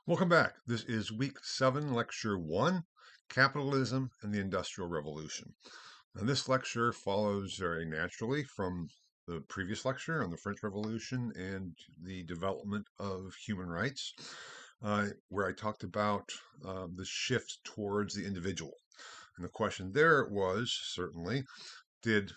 Welcome back. This is week 7, lecture 1, Capitalism and the Industrial Revolution. Now, this lecture follows very naturally from the previous lecture on the French Revolution and the development of human rights, where I talked about the shift towards the individual. And the question there was certainly, did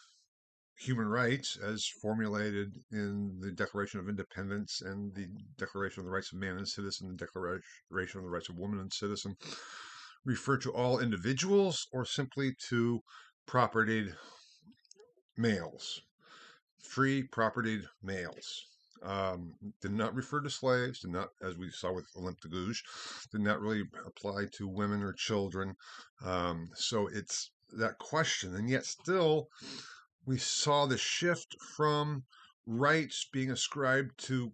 human rights as formulated in the Declaration of Independence and the Declaration of the Rights of Man and Citizen, the Declaration of the Rights of Woman and Citizen, refer to all individuals or simply to propertied males, free propertied males? Did not refer to slaves, did not, as we saw with Olympe de Gouges, did not really apply to women or children. So it's that question. And yet still, we saw the shift from rights being ascribed to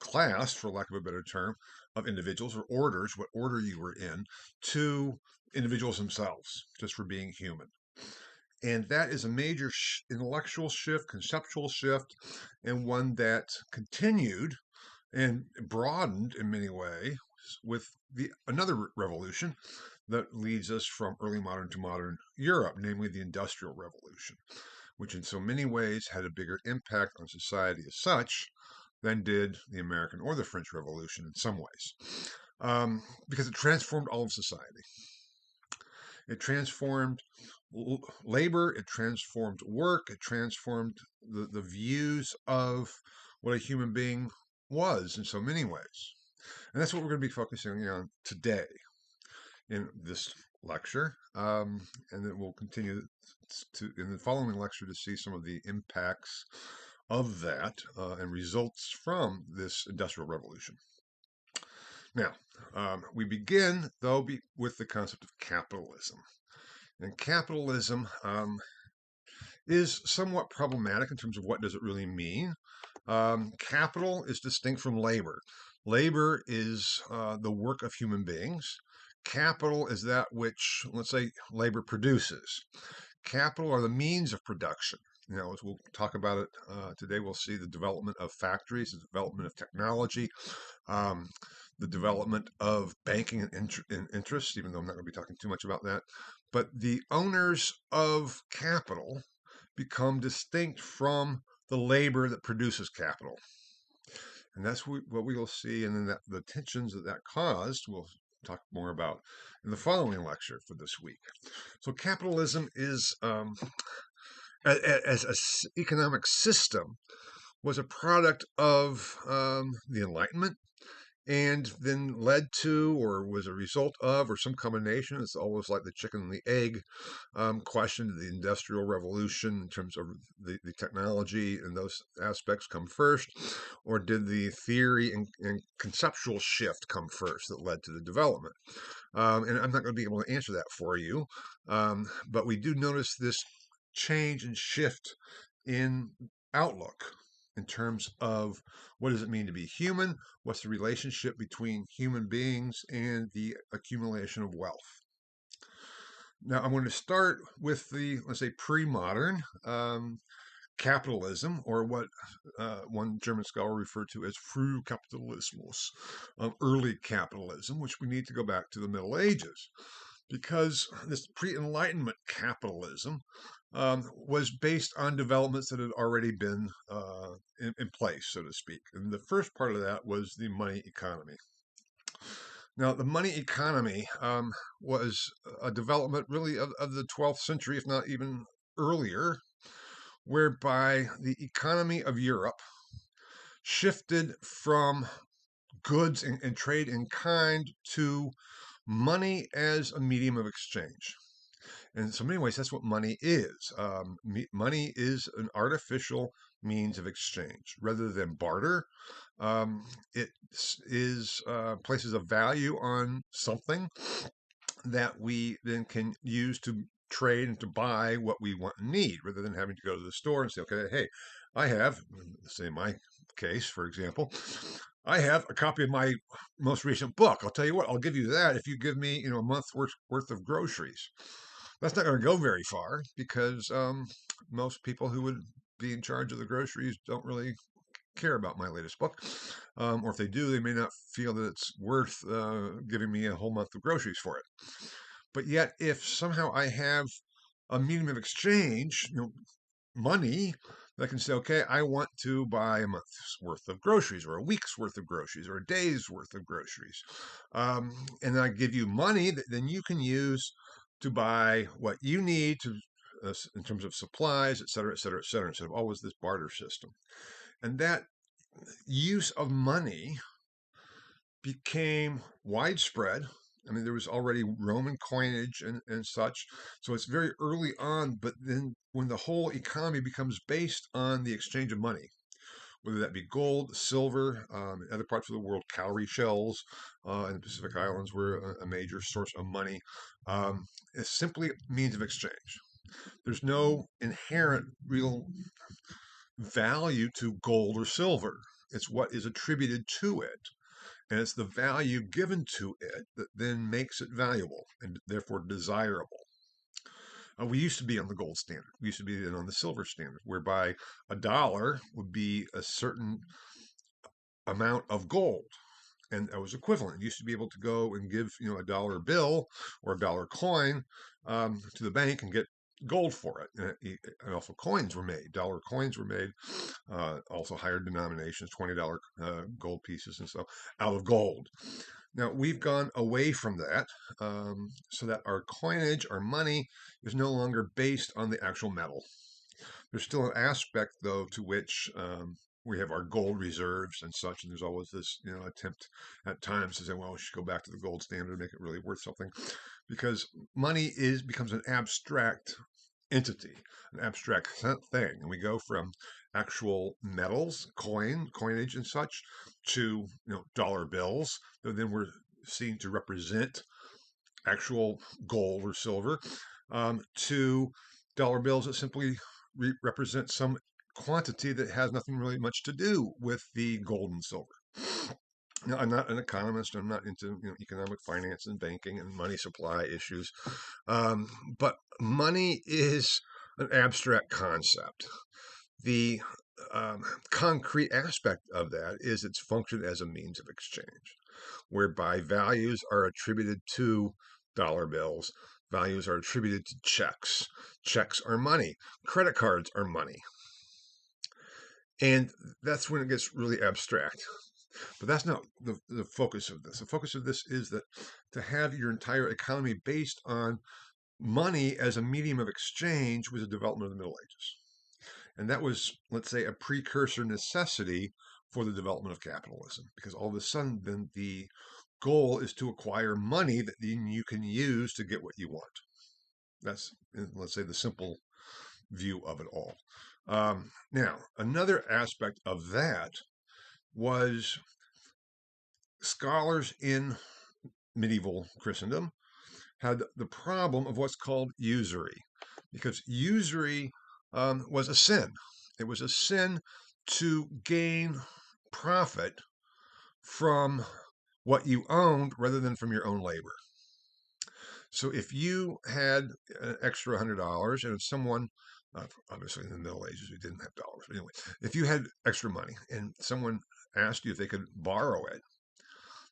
class, for lack of a better term, of individuals or orders, what order you were in, to individuals themselves, just for being human. And that is a major intellectual shift, conceptual shift, and one that continued and broadened in many ways with the another revolution that leads us from early modern to modern Europe, namely the Industrial Revolution, which in so many ways had a bigger impact on society as such than did the American or the French Revolution in some ways, because it transformed all of society. It transformed labor, it transformed work, it transformed the views of what a human being was in so many ways. And that's what we're going to be focusing on today in this lecture. And then we'll continue in the following lecture to see some of the impacts of that and results from this Industrial Revolution. Now, we begin, though, with the concept of capitalism. And capitalism is somewhat problematic in terms of what does it really mean. Capital is distinct from labor. Labor is the work of human beings. Capital is that which, let's say, labor produces. Capital are the means of production. As we'll talk about it today, we'll see the development of factories, the development of technology, the development of banking and interest, even though I'm not going to be talking too much about that. But the owners of capital become distinct from the labor that produces capital. And that's what we will see. And then the tensions that caused, we'll talk more about in the following lecture for this week. So capitalism is, as an economic system, was a product of the Enlightenment, and then led to or was a result of or some combination. It's always like the chicken and the egg question. The Industrial Revolution in terms of the technology and those aspects come first, or did the theory and conceptual shift come first that led to the development? And I'm not going to be able to answer that for you, but we do notice this change and shift in outlook in terms of what does it mean to be human? What's the relationship between human beings and the accumulation of wealth? Now, I'm going to start with the, let's say, pre-modern capitalism, or what one German scholar referred to as Frühkapitalismus, early capitalism, which we need to go back to the Middle Ages, because this pre-Enlightenment capitalism was based on developments that had already been in place, so to speak. And the first part of that was the money economy. Now, the money economy was a development really of the 12th century, if not even earlier, whereby the economy of Europe shifted from goods and trade in kind to money as a medium of exchange. In so many ways, that's what money is. Money is an artificial means of exchange rather than barter. It is places a value on something that we then can use to trade and to buy what we want and need, rather than having to go to the store and say, okay, hey, I have, say my case, for example, I have a copy of my most recent book. I'll tell you what, I'll give you that if you give me, a month's worth of groceries. That's not going to go very far because most people who would be in charge of the groceries don't really care about my latest book. Or if they do, they may not feel that it's worth giving me a whole month of groceries for it. But yet, if somehow I have a medium of exchange, money, that can say, okay, I want to buy a month's worth of groceries, or a week's worth of groceries, or a day's worth of groceries, and I give you money that then you can use to buy what you need to, in terms of supplies, et cetera, et cetera, et cetera, instead of always this barter system. And that use of money became widespread. I mean, there was already Roman coinage and such. So it's very early on. But then when the whole economy becomes based on the exchange of money, whether that be gold, silver, in other parts of the world, cowrie shells in the Pacific Islands were a major source of money. It's simply a means of exchange. There's no inherent real value to gold or silver. It's what is attributed to it. And it's the value given to it that then makes it valuable and therefore desirable. We used to be on the gold standard. We used to be on the silver standard, whereby a dollar would be a certain amount of gold. And that was equivalent. You used to be able to go and give, a dollar bill or a dollar coin to the bank and get gold for it. And also coins were made. Dollar coins were made, also higher denominations, $20 gold pieces and stuff, out of gold. Now, we've gone away from that so that our coinage, our money, is no longer based on the actual metal. There's still an aspect, though, to which we have our gold reserves and such, and there's always this, attempt at times to say, well, we should go back to the gold standard and make it really worth something, because money becomes an abstract entity, an abstract thing, and we go from actual metals, coinage, and such, to dollar bills that then we're seen to represent actual gold or silver, to dollar bills that simply represent some quantity that has nothing really much to do with the gold and silver. Now, I'm not an economist. I'm not into economic finance and banking and money supply issues, but money is an abstract concept. The concrete aspect of that is its function as a means of exchange, whereby values are attributed to dollar bills. Values are attributed to checks. Checks are money. Credit cards are money. And that's when it gets really abstract. But that's not the focus of this. The focus of this is that to have your entire economy based on money as a medium of exchange was a development of the Middle Ages. And that was, let's say, a precursor necessity for the development of capitalism, because all of a sudden then the goal is to acquire money that then you can use to get what you want. That's, let's say, the simple view of it all. Now, another aspect of that was scholars in medieval Christendom had the problem of what's called usury, because usury was a sin. It was a sin to gain profit from what you owned rather than from your own labor. So if you had an extra $100 and someone, obviously in the Middle Ages we didn't have dollars, but anyway, if you had extra money and someone asked you if they could borrow it,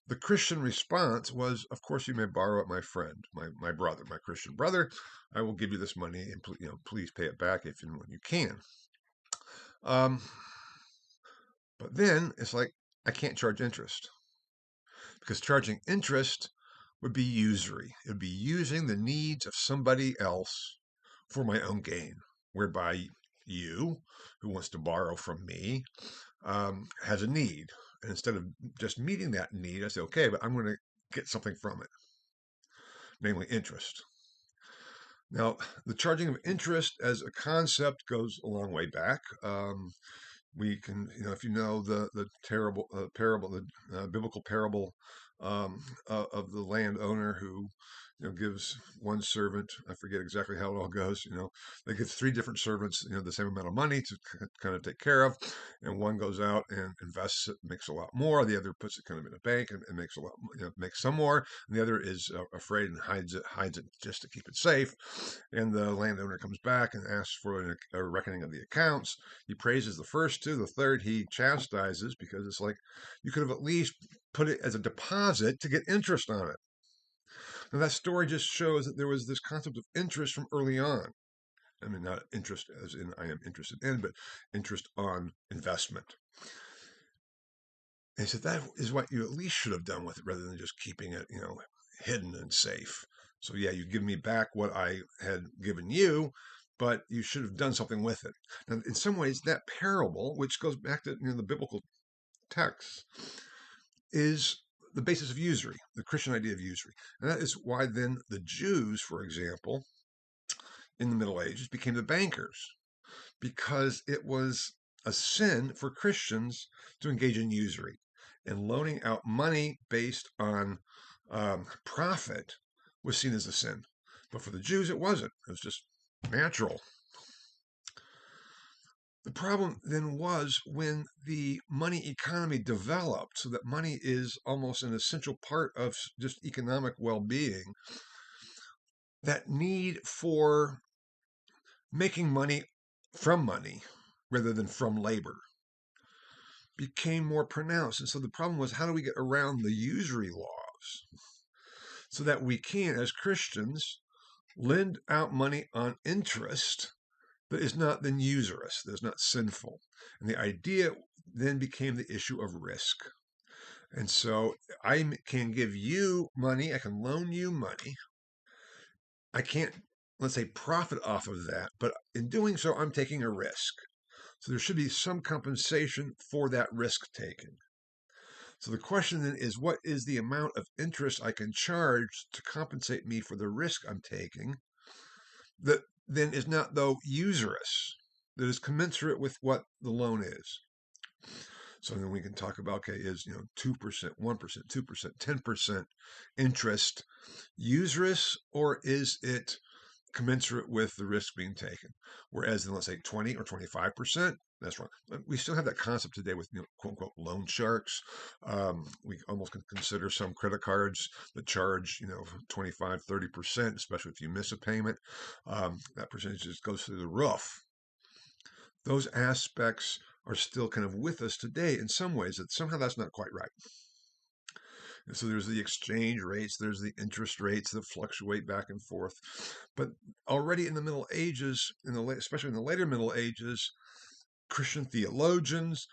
the Christian response was, of course you may borrow it, my friend, my brother, my Christian brother. I will give you this money, and please pay it back if and when you can. But then it's like, I can't charge interest, because charging interest would be usury. It would be using the needs of somebody else for my own gain, whereby you, who wants to borrow from me, has a need. And instead of just meeting that need, I say, okay, but I'm going to get something from it, namely interest. Now, the charging of interest as a concept goes a long way back. We can, if you know the terrible parable, the biblical parable of the landowner who gives one servant, I forget exactly how it all goes, they give three different servants, the same amount of money to kind of take care of. And one goes out and invests it, makes a lot more. The other puts it kind of in a bank and makes a lot, makes some more. And the other is afraid and hides it just to keep it safe. And the landowner comes back and asks for a reckoning of the accounts. He praises the first II, the third, he chastises because it's like you could have at least put it as a deposit to get interest on it. And that story just shows that there was this concept of interest from early on. I mean, not interest as in I am interested in, but interest on investment. And he said that is what you at least should have done with it rather than just keeping it, hidden and safe. So yeah, you give me back what I had given you, but you should have done something with it. And in some ways, that parable, which goes back to the biblical texts, is the basis of usury, the Christian idea of usury. And that is why then the Jews, for example, in the Middle Ages became the bankers, because it was a sin for Christians to engage in usury and loaning out money based on profit was seen as a sin. But for the Jews, it wasn't. It was just natural. The problem then was when the money economy developed, so that money is almost an essential part of just economic well-being, that need for making money from money rather than from labor became more pronounced. And so the problem was, how do we get around the usury laws so that we can, as Christians, lend out money on interest that is not then usurious, that is not sinful. And the idea then became the issue of risk. And so I can give you money, I can loan you money. I can't, let's say, profit off of that, but in doing so, I'm taking a risk. So there should be some compensation for that risk taking. So the question then is, what is the amount of interest I can charge to compensate me for the risk I'm taking that then is not, though, usurious, that is commensurate with what the loan is? So then we can talk about, okay, is 2%, 1%, 2%, 10% interest usurious, or is it commensurate with the risk being taken? Whereas then, let's say 20 or 25%, that's wrong. We still have that concept today with quote unquote loan sharks. We almost can consider some credit cards that charge 25, 30%, especially if you miss a payment. That percentage just goes through the roof. Those aspects are still kind of with us today in some ways, that somehow that's not quite right. And so there's the exchange rates, there's the interest rates that fluctuate back and forth. But already in the Middle Ages, especially in the later Middle Ages, Christian theologians,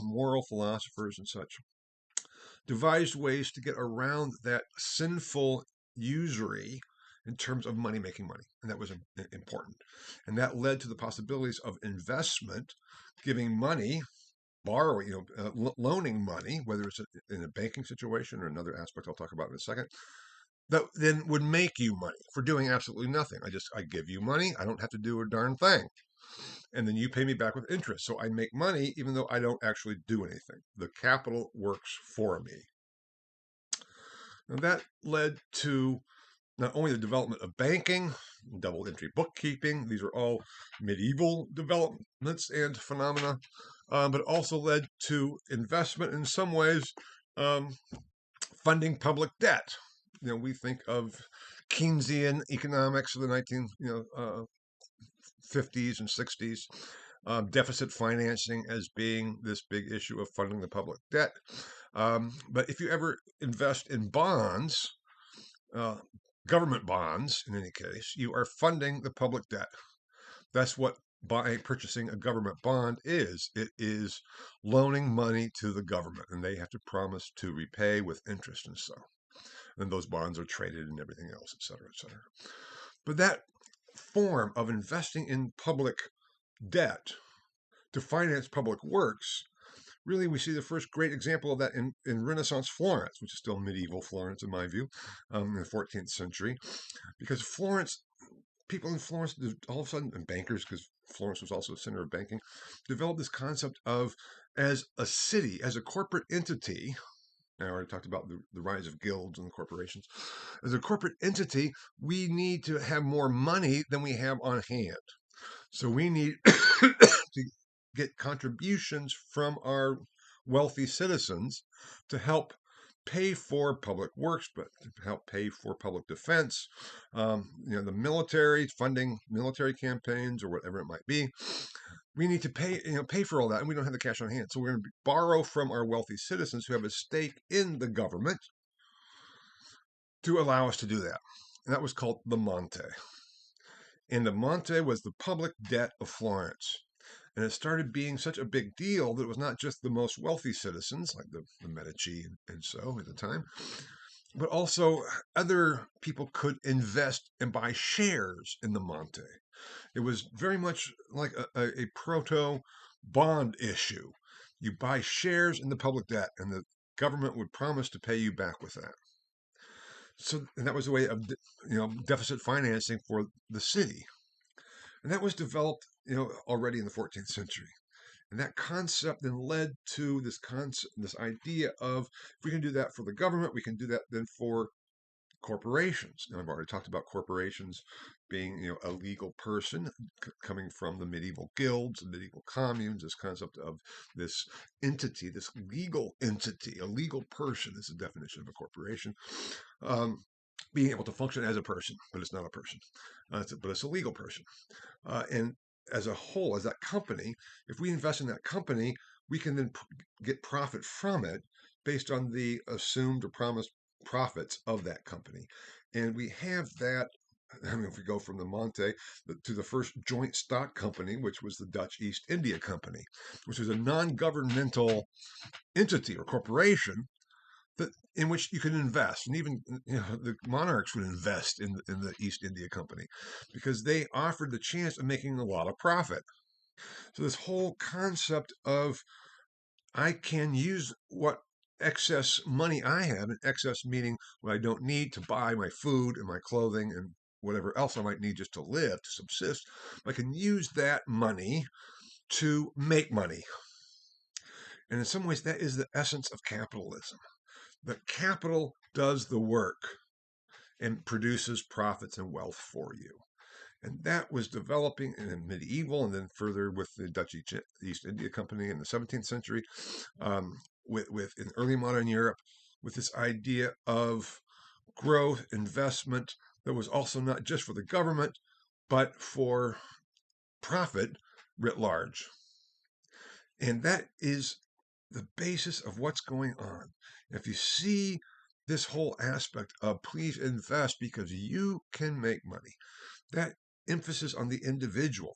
moral philosophers and such, devised ways to get around that sinful usury in terms of making money. And that was important. And that led to the possibilities of investment, giving money, borrowing, loaning money, whether it's in a banking situation or another aspect I'll talk about in a second, that then would make you money for doing absolutely nothing. I give you money. I don't have to do a darn thing. And then you pay me back with interest. So I make money even though I don't actually do anything. The capital works for me. And that led to not only the development of banking, double entry bookkeeping, these are all medieval developments and phenomena, but also led to investment in some ways, funding public debt. We think of Keynesian economics of the 1950s and 60s, deficit financing as being this big issue of funding the public debt. But if you ever invest in bonds, government bonds, in any case, you are funding the public debt. That's what purchasing a government bond is. It is loaning money to the government, and they have to promise to repay with interest and so. And those bonds are traded and everything else, et cetera, et cetera. But that form of investing in public debt to finance public works, really, we see the first great example of that in Renaissance Florence, which is still medieval Florence in my view, in the 14th century. Because Florence, people in Florence, all of a sudden, and bankers, because Florence was also a center of banking, developed this concept of, as a city, as a corporate entity. I already talked about the rise of guilds and corporations. As a corporate entity, we need to have more money than we have on hand. So we need to get contributions from our wealthy citizens to help pay for public works, but to help pay for public defense, the military, funding military campaigns or whatever it might be. we need to pay for all that, and we don't have the cash on hand. So we're going to borrow from our wealthy citizens who have a stake in the government to allow us to do that. And that was called the Monte. And the Monte was the public debt of Florence. And it started being such a big deal that it was not just the most wealthy citizens, like the Medici and so at the time, but also other people could invest and buy shares in the Monte. It was very much like a proto bond issue. You buy shares in the public debt, and the government would promise to pay you back with that. So, and that was a way of deficit financing for the city, and that was developed already in the 14th century. And that concept then led to this idea of if we can do that for the government, we can do that then for corporations. Now, I've already talked about corporations being, a legal person coming from the medieval guilds, the medieval communes. This concept of this entity, this legal entity, a legal person is the definition of a corporation. Being able to function as a person, but it's not a person, but it's a legal person. And as a whole, as that company, if we invest in that company, we can then get profit from it based on the assumed or promised profits of that company. And we have that. I mean, if we go from the Monte to the first joint stock company, which was the Dutch East India Company, which was a non governmental entity or corporation that in which you could invest, and even the monarchs would invest in the East India Company because they offered the chance of making a lot of profit. So this whole concept of I can use what excess money I have, and excess meaning what I don't need to buy my food and my clothing and whatever else I might need just to live, to subsist, I can use that money to make money. And in some ways, that is the essence of capitalism. The capital does the work and produces profits and wealth for you. And that was developing in medieval and then further with the Dutch East India Company in the 17th century, with in early modern Europe, with this idea of growth, investment that was also not just for the government, but for profit writ large. And that is the basis of what's going on. If you see this whole aspect of please invest because you can make money, that emphasis on the individual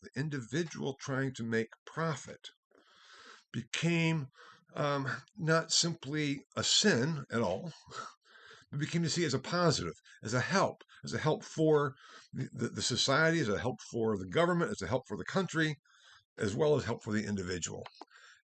trying to make profit became not simply a sin at all, but became to see as a positive, as a help for the society, as a help for the government, as a help for the country, as well as help for the individual.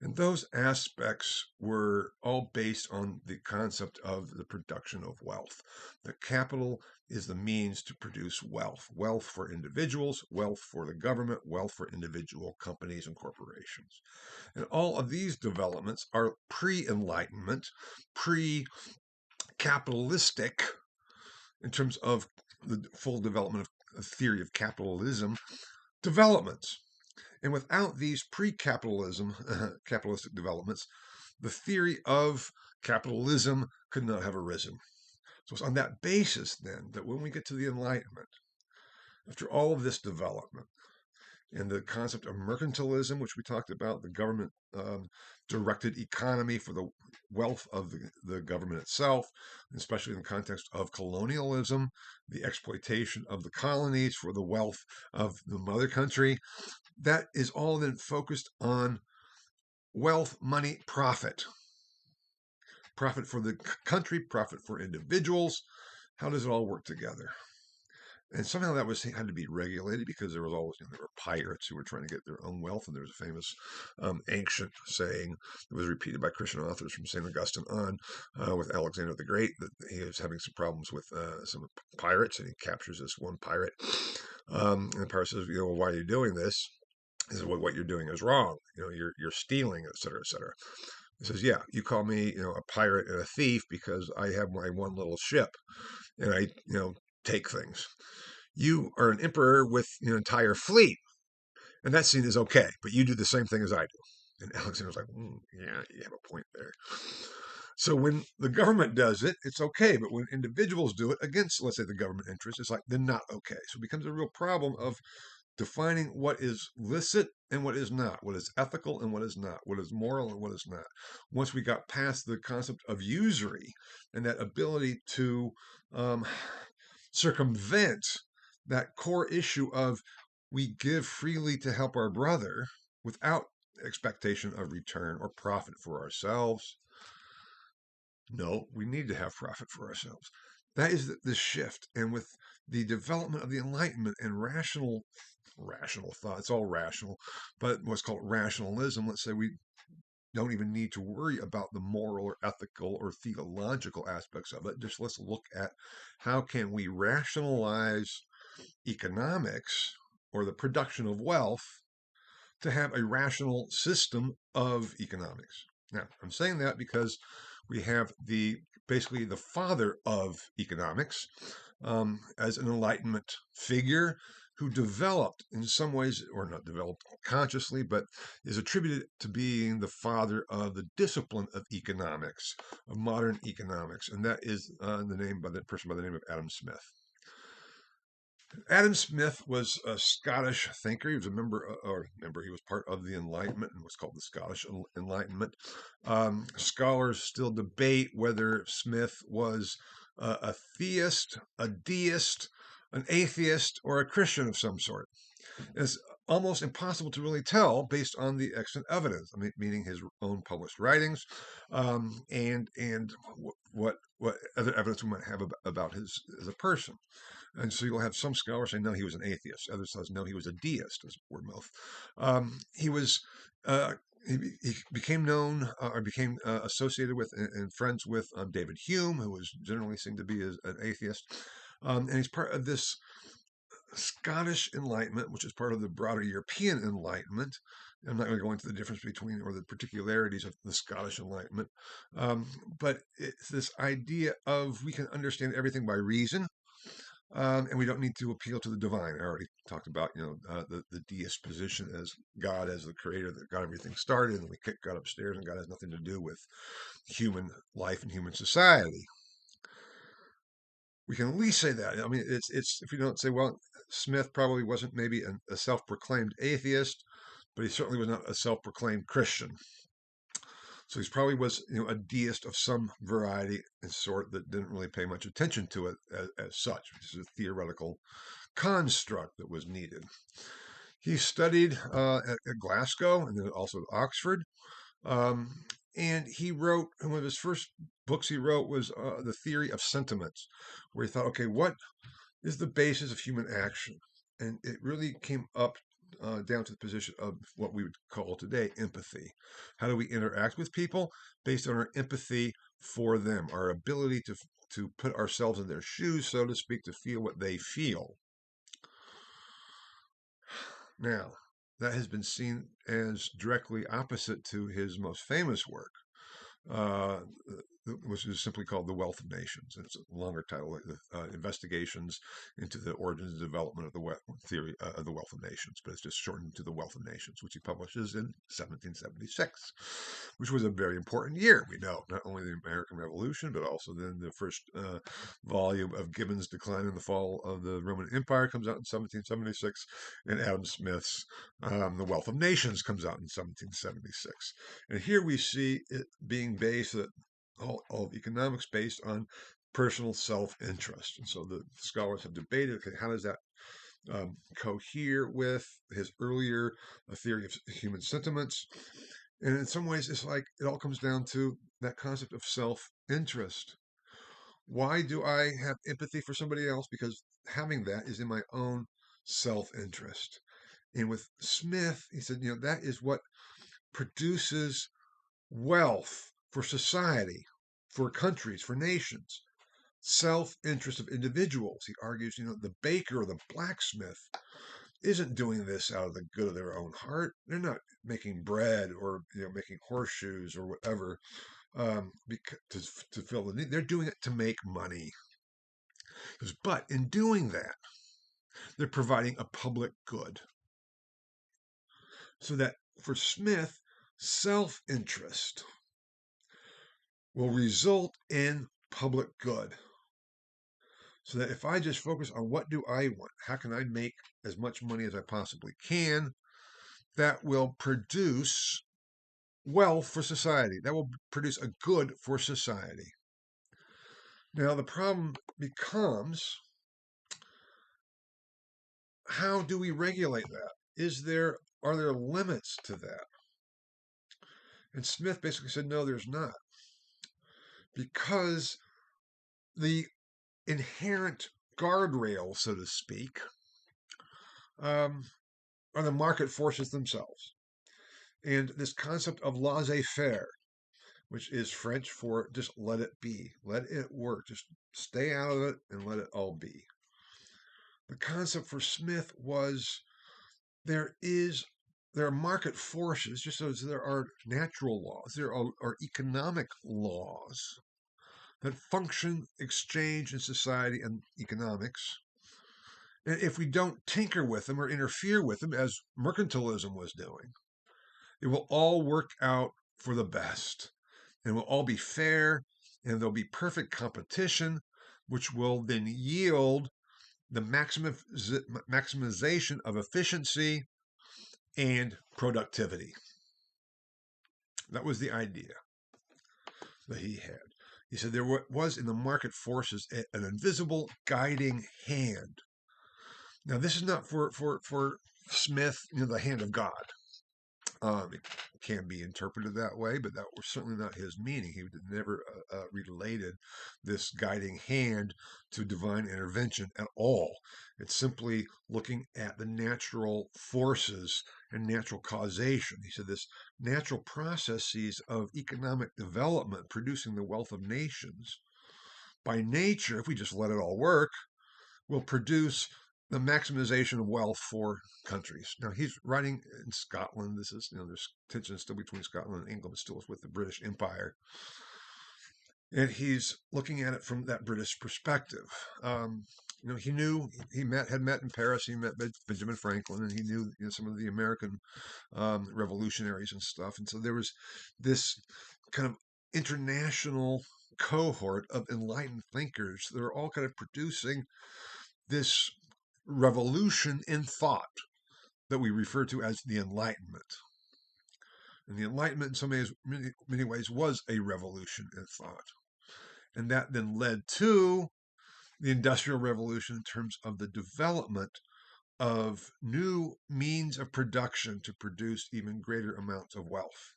And those aspects were all based on the concept of the production of wealth. The capital is the means to produce wealth, wealth for individuals, wealth for the government, wealth for individual companies and corporations. And all of these developments are pre-Enlightenment, pre-capitalistic in terms of the full development of theory of capitalism developments. And without these pre-capitalism, capitalistic developments, the theory of capitalism could not have arisen. So it's on that basis then that when we get to the Enlightenment, after all of this development, and the concept of mercantilism, which we talked about, the government directed economy for the wealth of the government itself, especially in the context of colonialism, the exploitation of the colonies for the wealth of the mother country, that is all then focused on wealth, money, profit. Profit for the country, profit for individuals. How does it all work together? And somehow that had to be regulated because there was always there were pirates who were trying to get their own wealth, and there was a famous ancient saying that was repeated by Christian authors from St. Augustine on with Alexander the Great that he was having some problems with some pirates, and he captures this one pirate, and the pirate says, well, why are you doing this? He says, well, what you're doing is wrong. You're stealing, et cetera, et cetera. He says, yeah, you call me, a pirate and a thief because I have my one little ship and I, take things. You are an emperor with an entire fleet, and that scene is okay, but you do the same thing as I do. And Alexander's like, yeah, you have a point there. So when the government does it, it's okay, but when individuals do it against, let's say, the government interest, it's like they're not okay. So it becomes a real problem of defining what is licit and what is not, what is ethical and what is not, what is moral and what is not. Once we got past the concept of usury and that ability to um, circumvent that core issue of we give freely to help our brother without expectation of return or profit for ourselves. No, we need to have profit for ourselves. That is the shift. And with the development of the Enlightenment and rational thought, it's all rational, but what's called rationalism, let's say we don't even need to worry about the moral or ethical or theological aspects of it. Just let's look at how can we rationalize economics or the production of wealth to have a rational system of economics. Now, I'm saying that because we have basically the father of economics as an Enlightenment figure who developed in some ways, or not developed consciously, but is attributed to being the father of the discipline of economics, of modern economics, and that is the name by the person by the name of Adam Smith. Adam Smith was a Scottish thinker. He was a he was part of the Enlightenment and was called the Scottish Enlightenment. Scholars still debate whether Smith was a theist, a deist, an atheist, or a Christian of some sort. It's almost impossible to really tell based on the extant evidence, meaning his own published writings, and what other evidence we might have about his as a person. And so you'll have some scholars say, no, he was an atheist. Others say, no, he was a deist, as Wordmouth. He was, he became known or became associated with and friends with David Hume, who was generally seen to be an atheist. And he's part of this Scottish Enlightenment, which is part of the broader European Enlightenment. I'm not going to go into the difference between or the particularities of the Scottish Enlightenment, but it's this idea of we can understand everything by reason. And we don't need to appeal to the divine. I already talked about, the deist position as God as the creator that got everything started, and we kick God upstairs, and God has nothing to do with human life and human society. We can at least say that. It's if you don't say, well, Smith probably wasn't maybe a self-proclaimed atheist, but he certainly was not a self-proclaimed Christian. So he probably was, a deist of some variety and sort that didn't really pay much attention to it as such, which is a theoretical construct that was needed. He studied at Glasgow and then also at Oxford. And he wrote, one of his first books he wrote was The Theory of Sentiments, where he thought, okay, what is the basis of human action? And it really came up down to the position of what we would call today empathy. How do we interact with people based on our empathy for them, our ability to put ourselves in their shoes, so to speak, to feel what they feel. Now, that has been seen as directly opposite to his most famous work, uh, which is simply called The Wealth of Nations. It's a longer title, Investigations into the Origins and Development of the Theory of the Wealth of Nations, but it's just shortened to The Wealth of Nations, which he publishes in 1776, which was a very important year. We know not only the American Revolution, but also then the first volume of Gibbon's Decline and the Fall of the Roman Empire comes out in 1776, and Adam Smith's The Wealth of Nations comes out in 1776. And here we see it being based all of economics based on personal self-interest. And so the scholars have debated, okay, how does that cohere with his earlier theory of human sentiments? And in some ways, it's like it all comes down to that concept of self-interest. Why do I have empathy for somebody else? Because having that is in my own self-interest. And with Smith, he said, that is what produces wealth for society, for countries, for nations. Self-interest of individuals. He argues, the baker or the blacksmith isn't doing this out of the good of their own heart. They're not making bread or making horseshoes or whatever to fill the need. They're doing it to make money. But in doing that, they're providing a public good. So that for Smith, self-interest will result in public good. So that if I just focus on what do I want, how can I make as much money as I possibly can, that will produce wealth for society. That will produce a good for society. Now, the problem becomes, how do we regulate that? Are there limits to that? And Smith basically said, no, there's not. Because the inherent guardrail, so to speak, are the market forces themselves. And this concept of laissez-faire, which is French for just let it be, let it work, just stay out of it and let it all be. The concept for Smith was there are market forces, just as there are natural laws, there are economic laws that function, exchange in society and economics. And if we don't tinker with them or interfere with them, as mercantilism was doing, it will all work out for the best. And it will all be fair, and there'll be perfect competition, which will then yield the maximization of efficiency and productivity. That was the idea that he had. He said there was in the market forces an invisible guiding hand. Now, this is not for Smith, the hand of God. It can be interpreted that way, but that was certainly not his meaning. He never related this guiding hand to divine intervention at all. It's simply looking at the natural forces and natural causation. He said this natural processes of economic development producing the wealth of nations, by nature, if we just let it all work, will produce the maximization of wealth for countries. Now, he's writing in Scotland. This is, there's tension still between Scotland and England, but still with the British Empire. And he's looking at it from that British perspective. He knew had met in Paris. He met Benjamin Franklin, and he knew, some of the American revolutionaries and stuff. And so there was this kind of international cohort of enlightened thinkers that are all kind of producing this revolution in thought that we refer to as the Enlightenment. And the Enlightenment, in so many ways, was a revolution in thought. And that then led to the Industrial Revolution in terms of the development of new means of production to produce even greater amounts of wealth.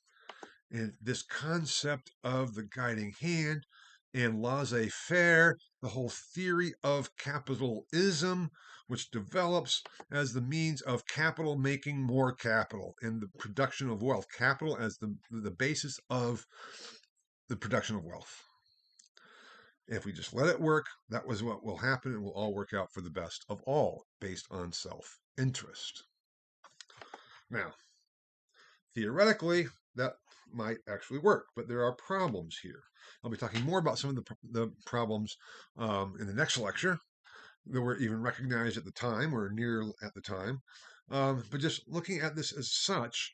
And this concept of the guiding hand and laissez-faire, the whole theory of capitalism, which develops as the means of capital making more capital and the production of wealth. Capital as the basis of the production of wealth. If we just let it work, that was what will happen. It will all work out for the best of all, based on self-interest. Now, theoretically, that might actually work, but there are problems here. I'll be talking more about some of the problems in the next lecture that were even recognized at the time or near at the time. But just looking at this as such,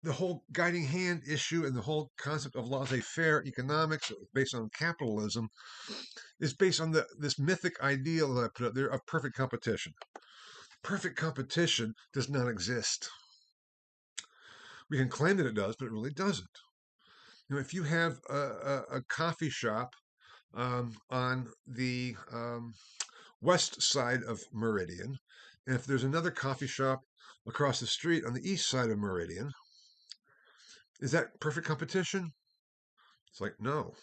the whole guiding hand issue and the whole concept of laissez-faire economics based on capitalism is based on this mythic ideal that I put up there of perfect competition. Perfect competition does not exist. We can claim that it does, but it really doesn't. If you have a coffee shop on the west side of Meridian, and if there's another coffee shop across the street on the east side of Meridian, is that perfect competition? It's like, no.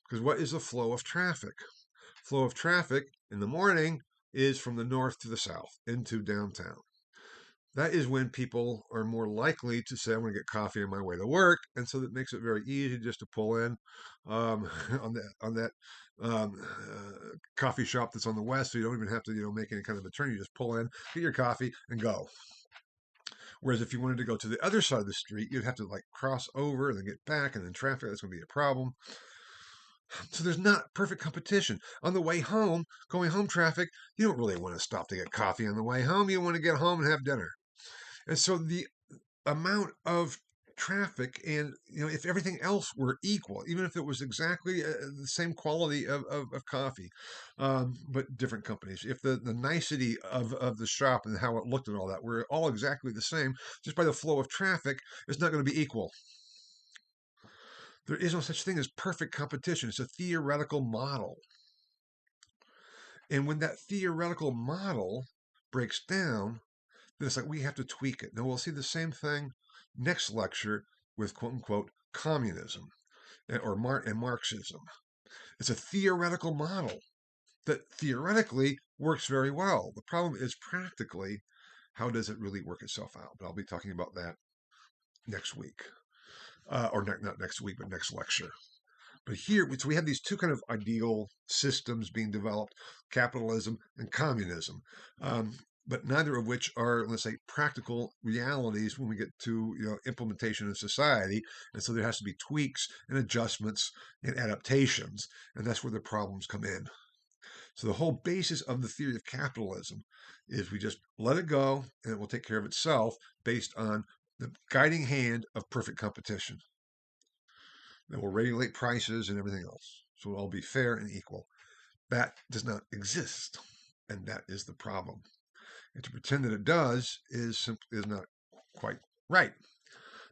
Because what is the flow of traffic? Flow of traffic in the morning is from the north to the south into downtown. That is when people are more likely to say, I'm going to get coffee on my way to work. And so that makes it very easy just to pull in on that coffee shop that's on the west. So you don't even have to, make any kind of a turn. You just pull in, get your coffee, and go. Whereas if you wanted to go to the other side of the street, you'd have to cross over and then get back, and then traffic, that's going to be a problem. So there's not perfect competition. On the way home, going home traffic, you don't really want to stop to get coffee on the way home. You want to get home and have dinner. And so the amount of traffic, and if everything else were equal, even if it was exactly the same quality of coffee, but different companies, if the nicety of the shop and how it looked and all that were all exactly the same, just by the flow of traffic, it's not going to be equal. There is no such thing as perfect competition. It's a theoretical model. And when that theoretical model breaks down, then it's like we have to tweak it. Now we'll see the same thing next lecture with quote unquote communism and Marxism. It's a theoretical model that theoretically works very well. The problem is practically, how does it really work itself out? But I'll be talking about that next week, or not next week, but next lecture. But here, so we have these two kind of ideal systems being developed: capitalism and communism. But neither of which are, let's say, practical realities when we get to implementation in society. And so there has to be tweaks and adjustments and adaptations, and that's where the problems come in. So the whole basis of the theory of capitalism is we just let it go and it will take care of itself based on the guiding hand of perfect competition that will regulate prices and everything else. So it'll all be fair and equal. That does not exist, and that is the problem. And to pretend that it does is not quite right.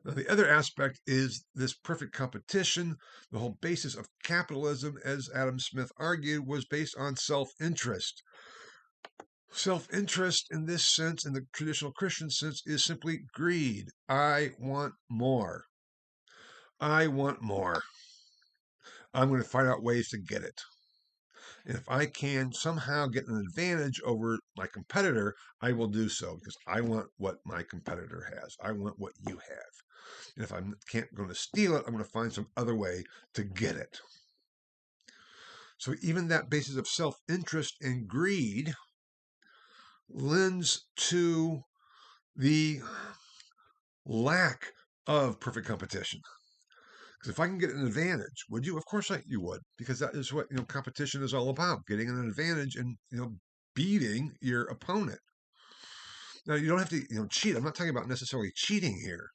Now, the other aspect is this perfect competition. The whole basis of capitalism, as Adam Smith argued, was based on self-interest. Self-interest in this sense, in the traditional Christian sense, is simply greed. I want more. I want more. I'm going to find out ways to get it. And if I can somehow get an advantage over my competitor, I will do so because I want what my competitor has. I want what you have. And if I can't going to steal it, I'm going to find some other way to get it. So even that basis of self-interest and greed lends to the lack of perfect competition. Because if I can get an advantage, would you? Of course you would, because that is what competition is all about: getting an advantage and beating your opponent. Now you don't have to cheat. I'm not talking about necessarily cheating here,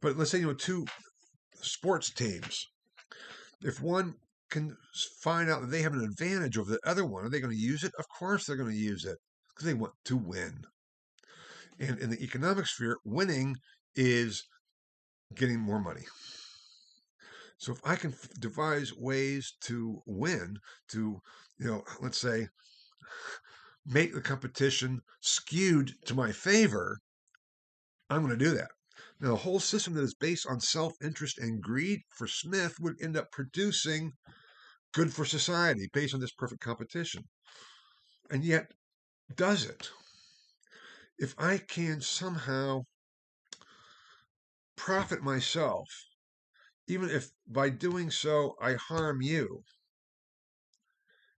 but let's say two sports teams. If one can find out that they have an advantage over the other one, are they going to use it? Of course they're going to use it because they want to win. And in the economic sphere, winning is getting more money. So if I can devise ways to win, to, let's say, make the competition skewed to my favor, I'm going to do that. Now, a whole system that is based on self-interest and greed for Smith would end up producing good for society based on this perfect competition. And yet, does it? If I can somehow profit myself, even if by doing so I harm you,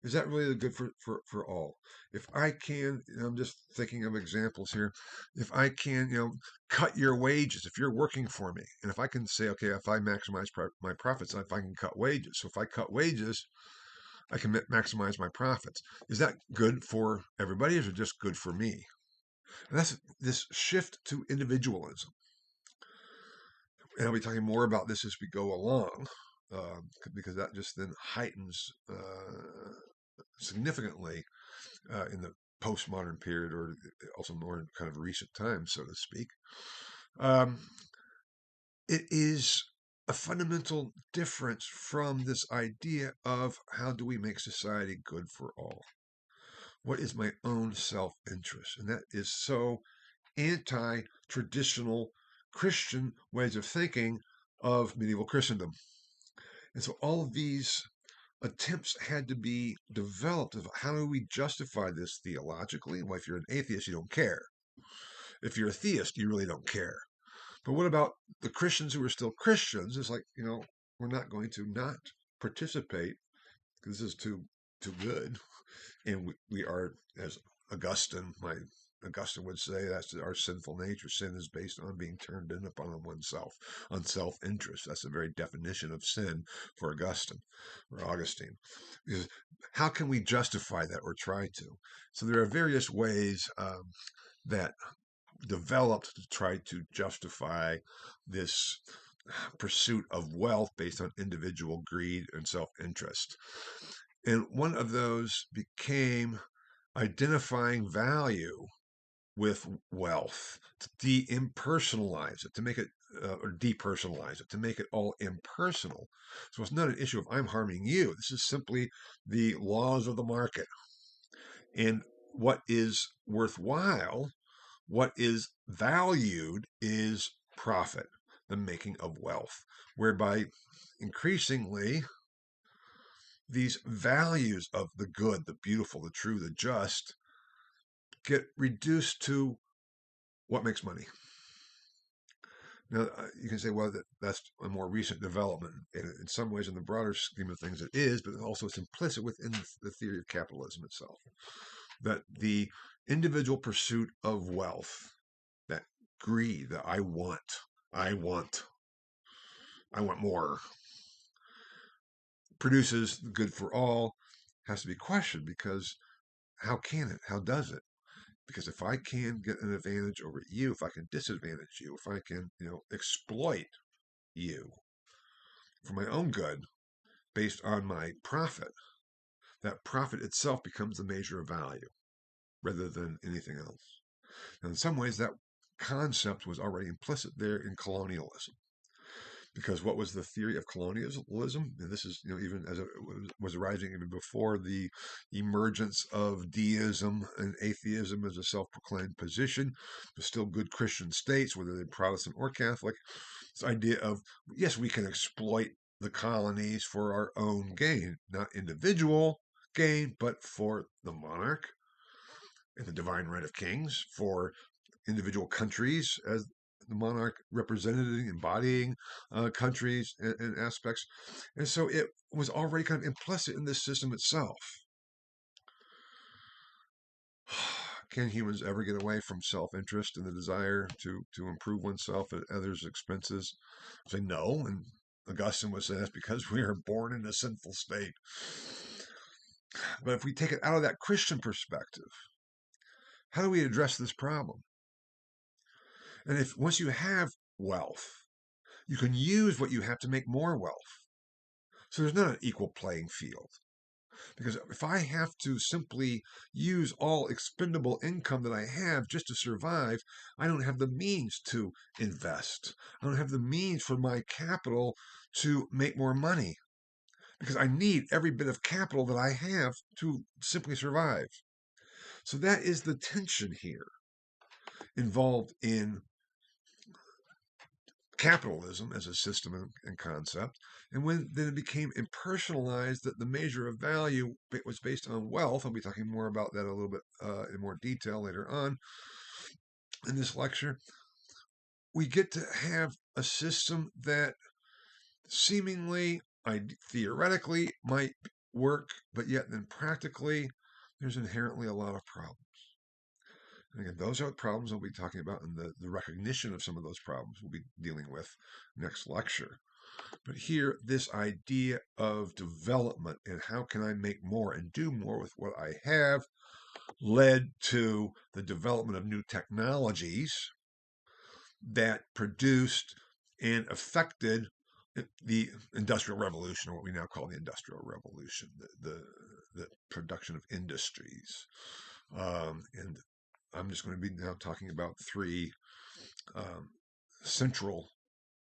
is that really the good for all? If I can, I'm just thinking of examples here. If I can, cut your wages, if you're working for me, and if I can say, okay, if I maximize my profits, if I can cut wages. So if I cut wages, I can maximize my profits. Is that good for everybody, or is it just good for me? And that's this shift to individualism. And I'll be talking more about this as we go along, because that just then heightens significantly in the postmodern period, or also more in kind of recent times, so to speak. It is a fundamental difference from this idea of how do we make society good for all? What is my own self-interest? And that is so anti-traditional Christian ways of thinking of medieval Christendom. And so all of these attempts had to be developed of how do we justify this theologically? Well, if you're an atheist, you don't care. If you're a theist, you really don't care. But what about the Christians who are still Christians? It's like, we're not going to not participate because this is too good. And we are, as Augustine would say, that's our sinful nature. Sin is based on being turned in upon oneself, on self-interest. That's the very definition of sin for Augustine. Because how can we justify that or try to? So there are various ways that developed to try to justify this pursuit of wealth based on individual greed and self-interest. And one of those became identifying value with wealth, to de-impersonalize it, to make it or depersonalize it, to make it all impersonal. So it's not an issue of I'm harming you. This is simply the laws of the market. And what is worthwhile, what is valued is profit, the making of wealth, whereby increasingly these values of the good, the beautiful, the true, the just get reduced to what makes money. Now, you can say, well, that's a more recent development. And in some ways, in the broader scheme of things, it is, but also it's implicit within the theory of capitalism itself. That the individual pursuit of wealth, that greed, that I want more, produces good for all, has to be questioned because how can it? How does it? Because if I can get an advantage over you, if I can disadvantage you, if I can, exploit you for my own good based on my profit, that profit itself becomes the measure of value rather than anything else. And in some ways, that concept was already implicit there in colonialism. Because what was the theory of colonialism? And this is, even as it was arising even before the emergence of deism and atheism as a self-proclaimed position, there's still good Christian states, whether they're Protestant or Catholic. This idea of, yes, we can exploit the colonies for our own gain, not individual gain, but for the monarch and the divine right of kings, for individual countries as the monarch representing, embodying countries and aspects. And so it was already kind of implicit in this system itself. Can humans ever get away from self-interest and the desire to improve oneself at others' expenses? I say no, and Augustine would say that's because we are born in a sinful state. But if we take it out of that Christian perspective, how do we address this problem? And if once you have wealth, you can use what you have to make more wealth. So there's not an equal playing field. Because if I have to simply use all expendable income that I have just to survive, I don't have the means to invest. I don't have the means for my capital to make more money. Because I need every bit of capital that I have to simply survive. So that is the tension here involved in capitalism as a system and concept. And when then it became impersonalized, that the measure of value was based on wealth, I'll be talking more about that a little bit in more detail later on in this lecture, we get to have a system that seemingly, theoretically, might work, but yet then practically, there's inherently a lot of problems. And again, those are the problems we'll be talking about, and the recognition of some of those problems we'll be dealing with next lecture. But here, this idea of development and how can I make more and do more with what I have led to the development of new technologies that produced and affected the Industrial Revolution, or what we now call the Industrial Revolution, the production of industries. And I'm just going to be now talking about three central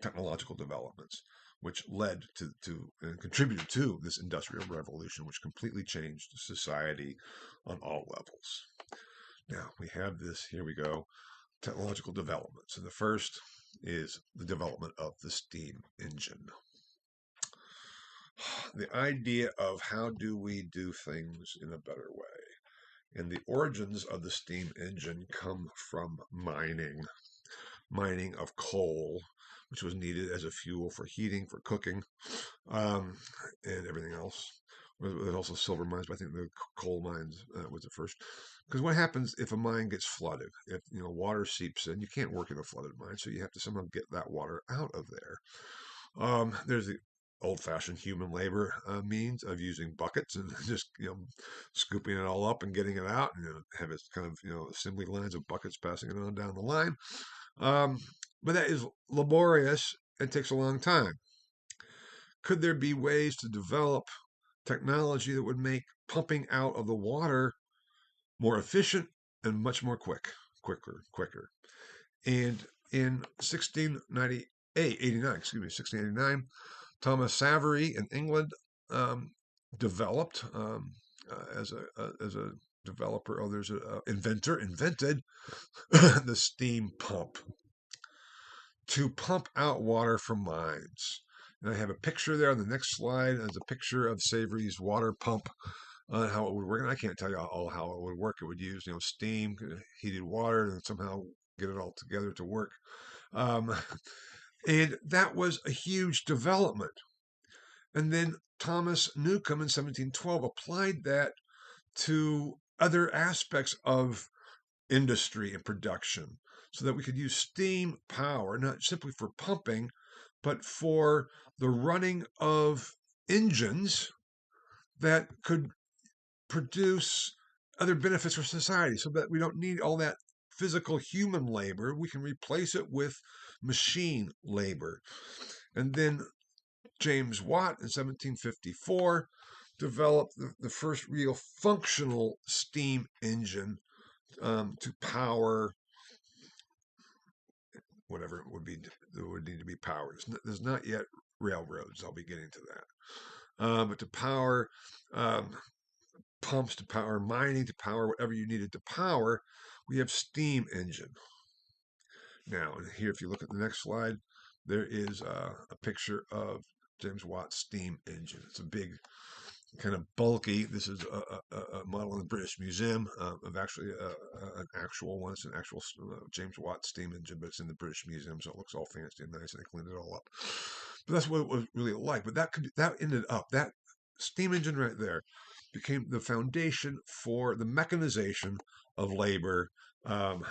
technological developments which led to and contributed to this industrial revolution, which completely changed society on all levels. Now we have this, here we go, technological developments. And the first is the development of the steam engine. The idea of how do we do things in a better way. And the origins of the steam engine come from mining of coal, which was needed as a fuel for heating, for cooking, and everything else. There's also silver mines, but I think the coal mines was the first. Because what happens if a mine gets flooded? If water seeps in, you can't work in a flooded mine, so you have to somehow get that water out of there. There's the old-fashioned human labor means of using buckets and just scooping it all up and getting it out, and have its kind of assembly lines of buckets passing it on down the line. Um, but that is laborious and takes a long time. Could there be ways to develop technology that would make pumping out of the water more efficient and much more quicker? And in 1689, Thomas Savery in England developed as a developer, there's an invented the steam pump to pump out water from mines. And I have a picture there on the next slide as a picture of Savery's water pump, how it would work. And I can't tell you all how it would work. It would use steam, heated water, and somehow get it all together to work. And that was a huge development. And then Thomas Newcomb in 1712 applied that to other aspects of industry and production so that we could use steam power, not simply for pumping, but for the running of engines that could produce other benefits for society so that we don't need all that physical human labor. We can replace it with machine labor. And then James Watt in 1754 developed the first real functional steam engine to power whatever it would be that would need to be powered. There's not yet railroads. I'll be getting to that. But to power pumps, to power mining, to power whatever you needed to power, we have steam engine. Now, here, if you look at the next slide, there is a picture of James Watt's steam engine. It's a big, kind of bulky. This is a model in the British Museum of actually an actual one. It's an actual James Watt steam engine, but it's in the British Museum, so it looks all fancy and nice, and they cleaned it all up. But that's what it was really like. But that steam engine right there became the foundation for the mechanization of labor on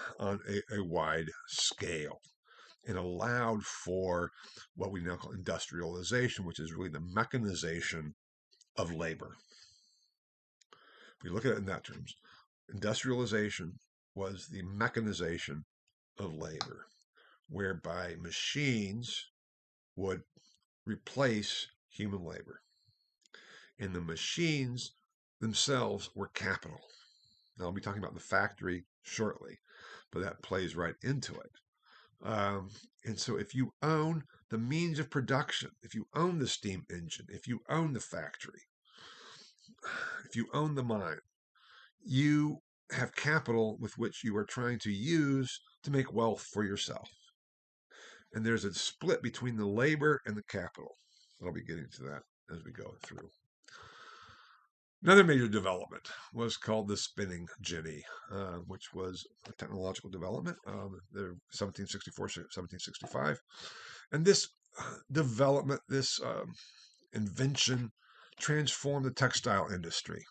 a wide scale, and allowed for what we now call industrialization, which is really the mechanization of labor. If we look at it in that terms, industrialization was the mechanization of labor, whereby machines would replace human labor. And the machines themselves were capital. Now, I'll be talking about the factory shortly, but that plays right into it. And so if you own the means of production, if you own the steam engine, if you own the factory, if you own the mine, you have capital with which you are trying to use to make wealth for yourself. And there's a split between the labor and the capital. I'll be getting to that as we go through. Another major development was called the spinning jenny, which was a technological development, the 1764, 1765. And this development, this invention, transformed the textile industry,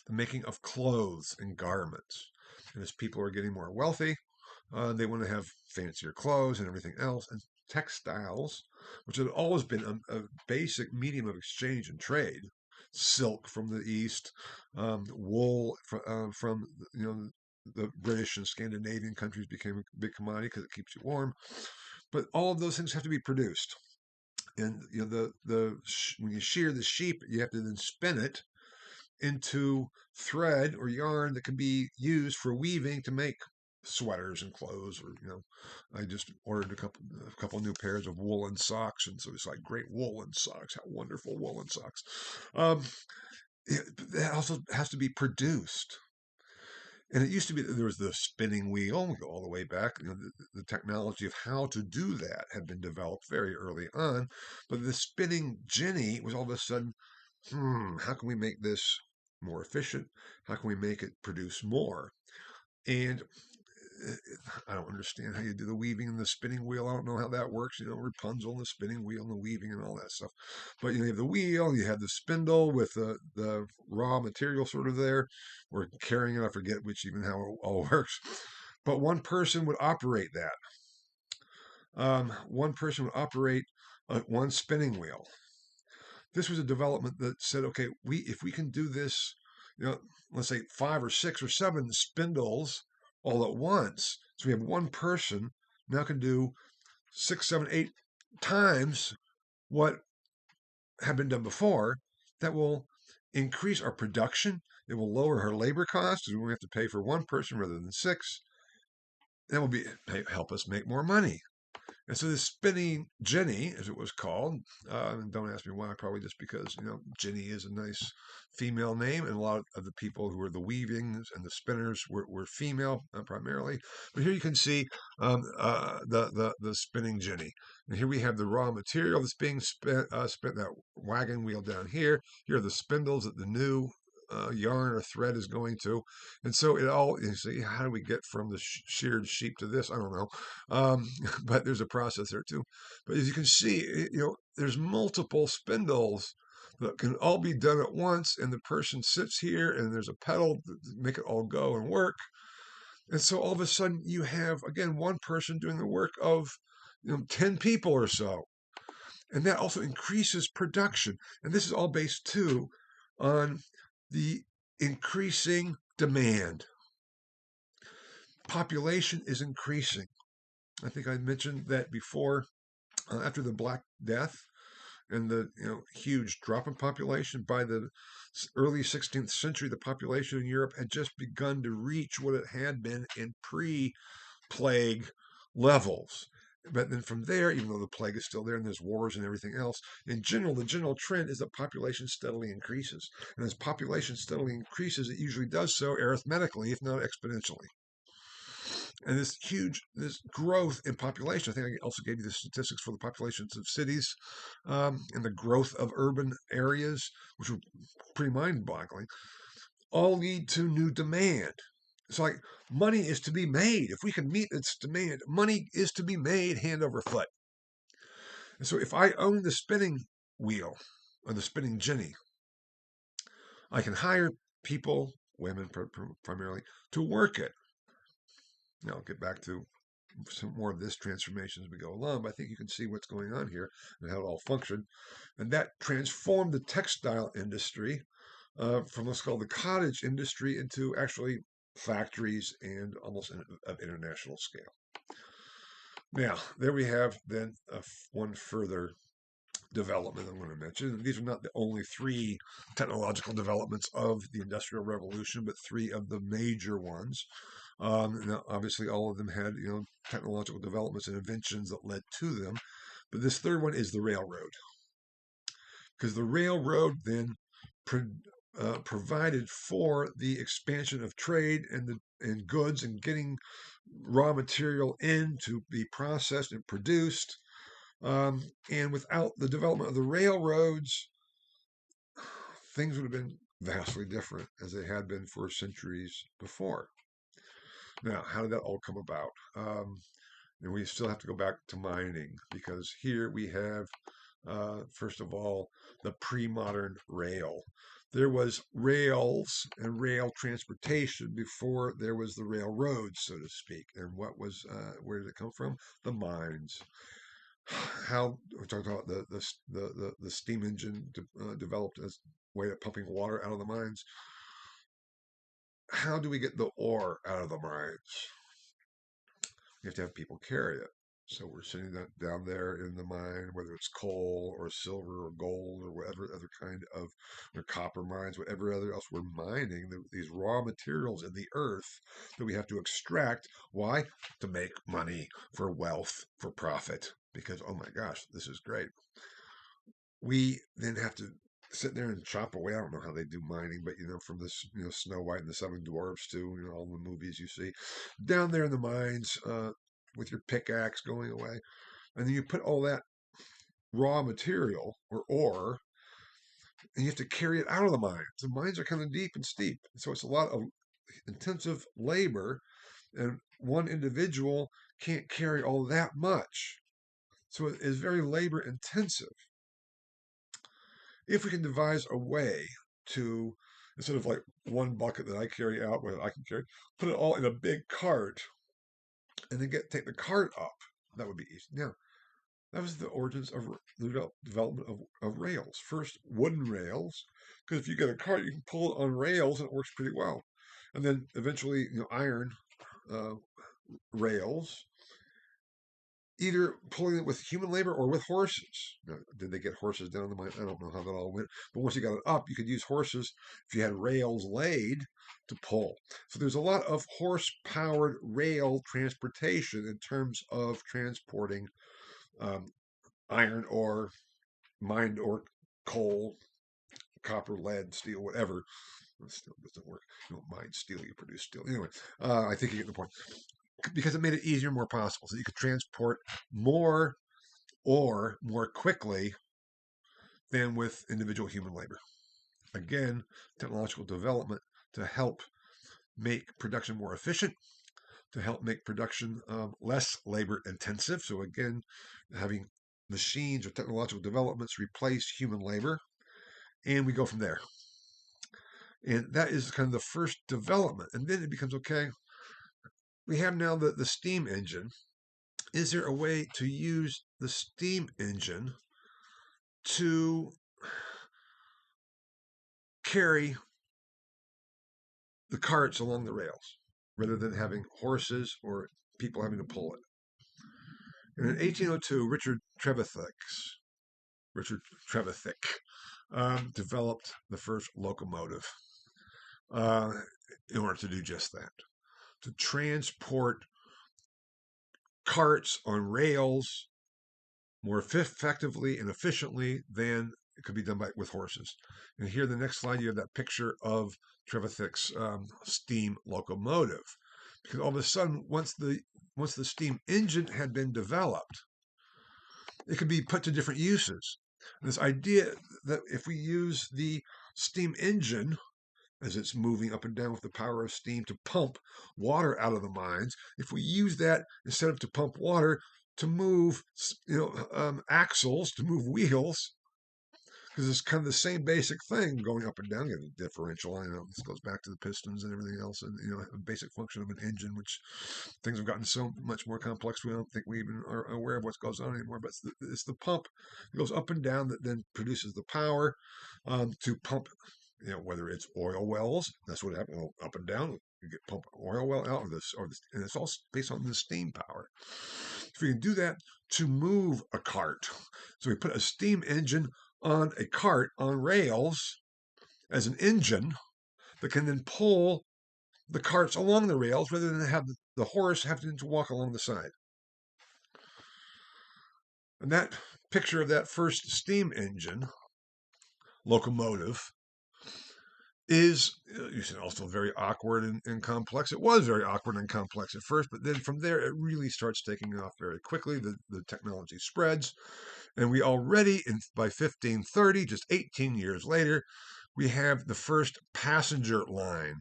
the making of clothes and garments. And as people are getting more wealthy, they want to have fancier clothes and everything else. And textiles, which had always been a basic medium of exchange and trade, silk from the east, wool from the British and Scandinavian countries became a big commodity because it keeps you warm. But all of those things have to be produced, and when you shear the sheep, you have to then spin it into thread or yarn that can be used for weaving to make sweaters and clothes. Or I just ordered a couple new pairs of woolen socks, and so it's like great woolen socks. How wonderful woolen socks! That also has to be produced. And it used to be that there was the spinning wheel. We go all the way back. The technology of how to do that had been developed very early on. But the spinning jenny was all of a sudden, how can we make this more efficient? How can we make it produce more? And I don't understand how you do the weaving and the spinning wheel. I don't know how that works. Rapunzel and the spinning wheel and the weaving and all that stuff. But you have the wheel, you have the spindle with the raw material sort of there. We're carrying it. I forget how it all works. But one person would operate that. One person would operate one spinning wheel. this was a development that said, okay, if we can do this, let's say 5 or 6 or 7 spindles all at once, so we have one person now can do 6, 7, 8 times what had been done before. That will increase our production. It will lower our labor costs because we have to pay for one person rather than 6. That will help us make more money. And so this spinning Jenny, as it was called, and don't ask me why, probably just because, Jenny is a nice female name, and a lot of the people who were the weavings and the spinners were female primarily. But here you can see the spinning Jenny. And here we have the raw material that's being spent, that wagon wheel down here. Here are the spindles that the new yarn or thread is going to. And so you see, how do we get from the sheared sheep to this? I don't know. But there's a process there too. But as you can see, there's multiple spindles that can all be done at once, and the person sits here, and there's a pedal to make it all go and work. And so all of a sudden, you have again one person doing the work of 10 people or so, and that also increases production. And this is all based too on the increasing demand. Population is increasing. I think I mentioned that before. After the Black Death and the huge drop in population, by the early 16th century, the population in Europe had just begun to reach what it had been in pre-plague levels. But then from there, even though the plague is still there and there's wars and everything else, in general, the general trend is that population steadily increases. And as population steadily increases, it usually does so arithmetically, if not exponentially. And this growth in population. I think I also gave you the statistics for the populations of cities, and the growth of urban areas, which were pretty mind-boggling, all lead to new demand. It's like money is to be made. If we can meet its demand, money is to be made hand over foot. And so if I own the spinning wheel or the spinning Jenny, I can hire people, women primarily, to work it. Now I'll get back to some more of this transformation as we go along, but I think you can see what's going on here and how it all functioned. And that transformed the textile industry from what's called the cottage industry into actually factories and almost of international scale. Now, there we have then one further development I'm going to mention. These are not the only 3 technological developments of the Industrial Revolution, but 3 of the major ones. Now, obviously, all of them had technological developments and inventions that led to them. But this third one is the railroad, because the railroad then provided for the expansion of trade and goods and getting raw material in to be processed and produced. And without the development of the railroads, things would have been vastly different as they had been for centuries before. Now, how did that all come about? And we still have to go back to mining, because here we have, first of all, the pre-modern rail. There was rails and rail transportation before there was the railroads, so to speak. And where did it come from? The mines. How we talked about the steam engine developed as a way of pumping water out of the mines. How do we get the ore out of the mines? You have to have people carry it. So we're sitting down there in the mine, whether it's coal or silver or gold or whatever other kind of, or copper mines, whatever other else we're mining, these raw materials in the earth that we have to extract. Why? To make money, for wealth, for profit. Because, oh my gosh, this is great. We then have to sit there and chop away. I don't know how they do mining, but from this, Snow White and the 7 Dwarfs to all the movies you see down there in the mines, with your pickaxe going away, and then you put all that raw material or ore, and you have to carry it out of the mines. The mines are kind of deep and steep, so it's a lot of intensive labor, and one individual can't carry all that much, so it is very labor intensive. If we can devise a way to, instead of like one bucket that I carry out, where I can carry, put it all in a big cart, and then take the cart up, that would be easy. Now, That was the origins of the development of rails. First, wooden rails, because if you get a cart, you can pull it on rails and it works pretty well. And then eventually, iron uh, rails, either pulling it with human labor or with horses. Now, did they get horses down the mine? I don't know how that all went. But once you got it up, you could use horses if you had rails laid to pull. So there's a lot of horse-powered rail transportation in terms of transporting um, iron ore, mined ore, coal, copper, lead, steel, whatever. Well, steel doesn't work. You don't mine steel, you produce steel. Anyway, I think you get the point. Because it made it easier and more possible. So you could transport more ore more quickly than with individual human labor. Again, technological development to help make production more efficient, to help make production less labor intensive. So, again, having machines or technological developments replace human labor, and we go from there. And that is kind of the first development. And then it becomes okay, we have now the steam engine. Is there a way to use the steam engine to carry the carts along the rails rather than having horses or people having to pull it? And in 1802, Richard Trevithick developed the first locomotive uh, in order to do just that, to transport carts on rails more effectively and efficiently than it could be done with horses. And here, the next slide, you have that picture of Trevithick's steam locomotive. Because all of a sudden, once the steam engine had been developed, it could be put to different uses. And this idea that if we use the steam engine as it's moving up and down with the power of steam to pump water out of the mines, if we use that instead of to pump water to move, axles, to move wheels, because it's kind of the same basic thing going up and down. You have a differential. I know this goes back to the pistons and everything else, and a basic function of an engine, which things have gotten so much more complex we don't think we even are aware of what goes on anymore. But it's the pump that goes up and down that then produces the power to pump. Whether it's oil wells, that's what happens. Up and down, you get pump oil well out of this, and it's all based on the steam power. If we can do that to move a cart, so we put a steam engine on a cart on rails as an engine that can then pull the carts along the rails rather than have the horse having to walk along the side. And that picture of that first steam engine locomotive is also very awkward and complex. It was very awkward and complex at first, but then from there, it really starts taking off very quickly. The technology spreads, and we already, by 1530, just 18 years later, we have the first passenger line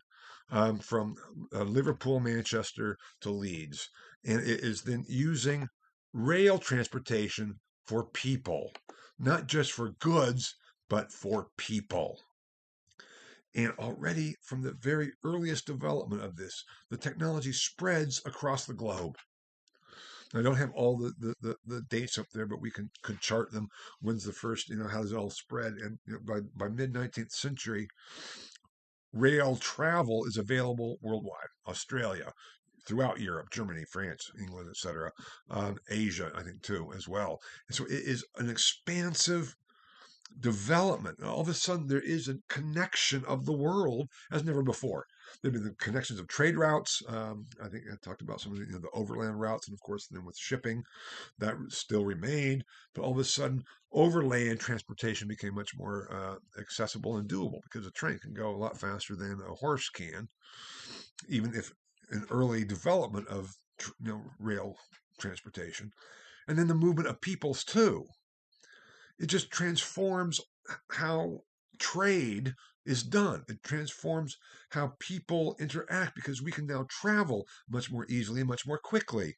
from Liverpool, Manchester to Leeds. And it is then using rail transportation for people, not just for goods, but for people. And already from the very earliest development of this, the technology spreads across the globe. I don't have all the dates up there, but we could chart them. When's the first, how does it all spread? And by mid 19th century, rail travel is available worldwide. Australia, throughout Europe, Germany, France, England, etc., Asia, I think too, as well. And so it is an expansive development. And all of a sudden, there is a connection of the world as never before. There have been the connections of trade routes. I think I talked about some of the overland routes, and of course, then with shipping, that still remained. But all of a sudden, overland transportation became much more accessible and doable because a train can go a lot faster than a horse can, even if an early development of rail transportation. And then the movement of peoples too. It just transforms how trade is done. It transforms how people interact because we can now travel much more easily and much more quickly.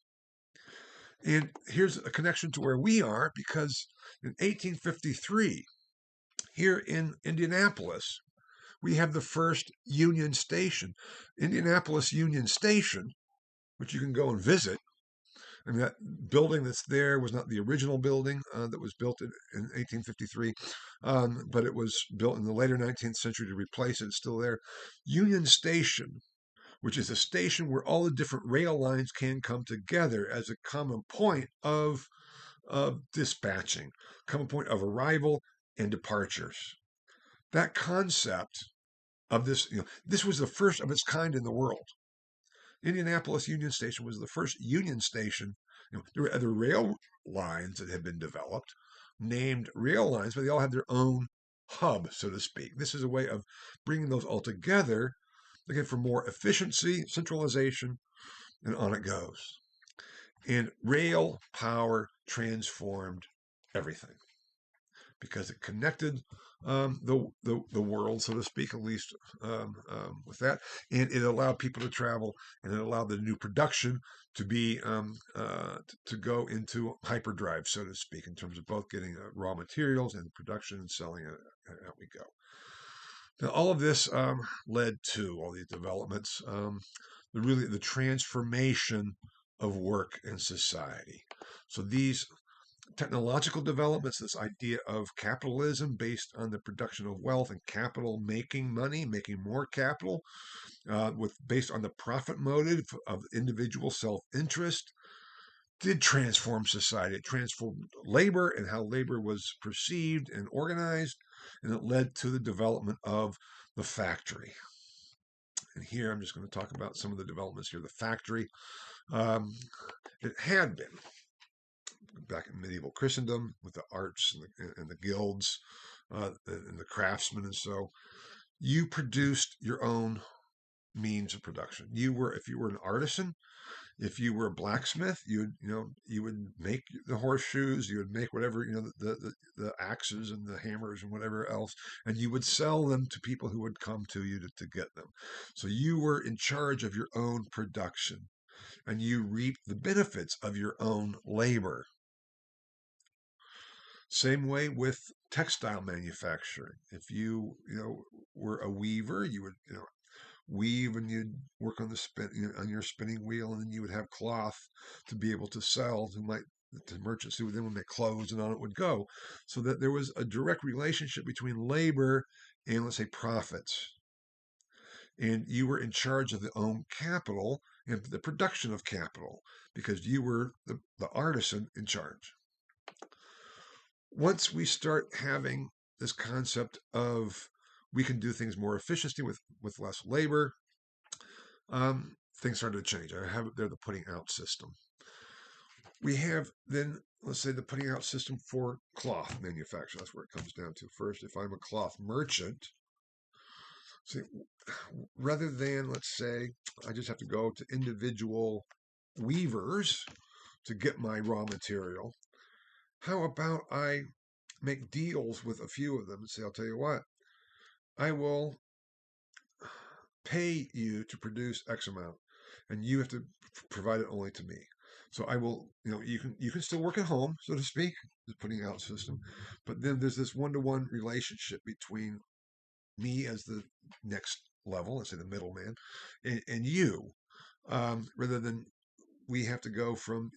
And here's a connection to where we are because in 1853, here in Indianapolis, we have the first Union Station. Indianapolis Union Station, which you can go and visit, I mean, that building that's there was not the original building that was built in 1853, but it was built in the later 19th century to replace it. It's still there. Union Station, which is a station where all the different rail lines can come together as a common point of dispatching, common point of arrival and departures. That concept of this, this was the first of its kind in the world. Indianapolis Union Station was the first Union station. There were other rail lines that had been developed, named rail lines, but they all had their own hub, so to speak. This is a way of bringing those all together, again, for more efficiency, centralization, and on it goes. And rail power transformed everything because it connected the world, so to speak, at least with that, and it allowed people to travel, and it allowed the new production to be to go into hyperdrive, so to speak, in terms of both getting raw materials and production and selling it. Out we go. Now, all of this led to all these developments, the transformation of work and society. So these technological developments, this idea of capitalism based on the production of wealth and capital making money, making more capital, with based on the profit motive of individual self-interest, did transform society. It transformed labor and how labor was perceived and organized, and it led to the development of the factory. And here I'm just going to talk about some of the developments here. The factory, it had been back in medieval Christendom with the arts and the guilds and the craftsmen, and so you produced your own means of production. If you were an artisan, if you were a blacksmith, you would make the horseshoes, you would make whatever, the axes and the hammers and whatever else, and you would sell them to people who would come to you to get them. So you were in charge of your own production, and you reaped the benefits of your own labor. Same way with textile manufacturing. If you were a weaver, you would weave, and you'd work on on your spinning wheel, and then you would have cloth to be able to sell to merchants who then would make clothes, and on it would go. So that there was a direct relationship between labor and, let's say, profits. And you were in charge of the own capital and the production of capital because you were the artisan in charge. Once we start having this concept of we can do things more efficiently with less labor, things started to change. I have it there, the putting out system. We have then, let's say, the putting out system for cloth manufacture. That's where it comes down to. First, if I'm a cloth merchant, see, rather than, let's say, I just have to go to individual weavers to get my raw material, how about I make deals with a few of them and say, I'll tell you what, I will pay you to produce X amount, and you have to provide it only to me. So I will, you can still work at home, so to speak, the putting out system, but then there's this one-to-one relationship between me as the next level, let's say the middleman, and you, rather than we have to go from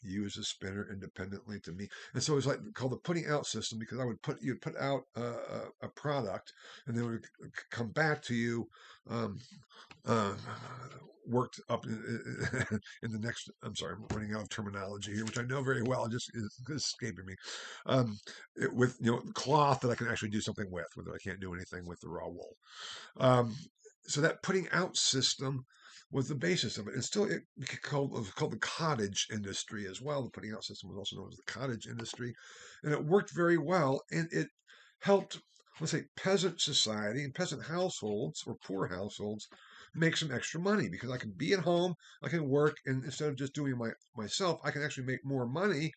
you as a spinner independently to me. And so it's like called the putting out system, because you'd put out a product, and then it would come back to you worked up in the next. I'm sorry, I'm running out of terminology here, which I know very well, just is escaping me. With cloth that I can actually do something with, whether I can't do anything with the raw wool. So that putting out system was the basis of it. And still, it was called the cottage industry as well. The putting out system was also known as the cottage industry. And it worked very well. And it helped, let's say, peasant society and peasant households or poor households make some extra money, because I can be at home, I can work, and instead of just doing it myself, I can actually make more money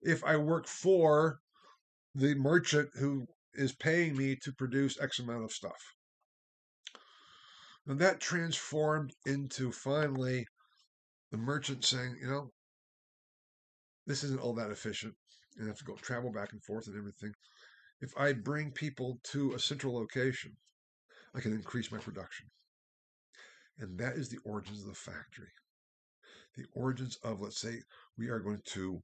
if I work for the merchant who is paying me to produce X amount of stuff. And that transformed into finally the merchant saying, this isn't all that efficient, and I have to go travel back and forth and everything. If I bring people to a central location, I can increase my production. And that is the origins of the factory. The origins of, let's say, we are going to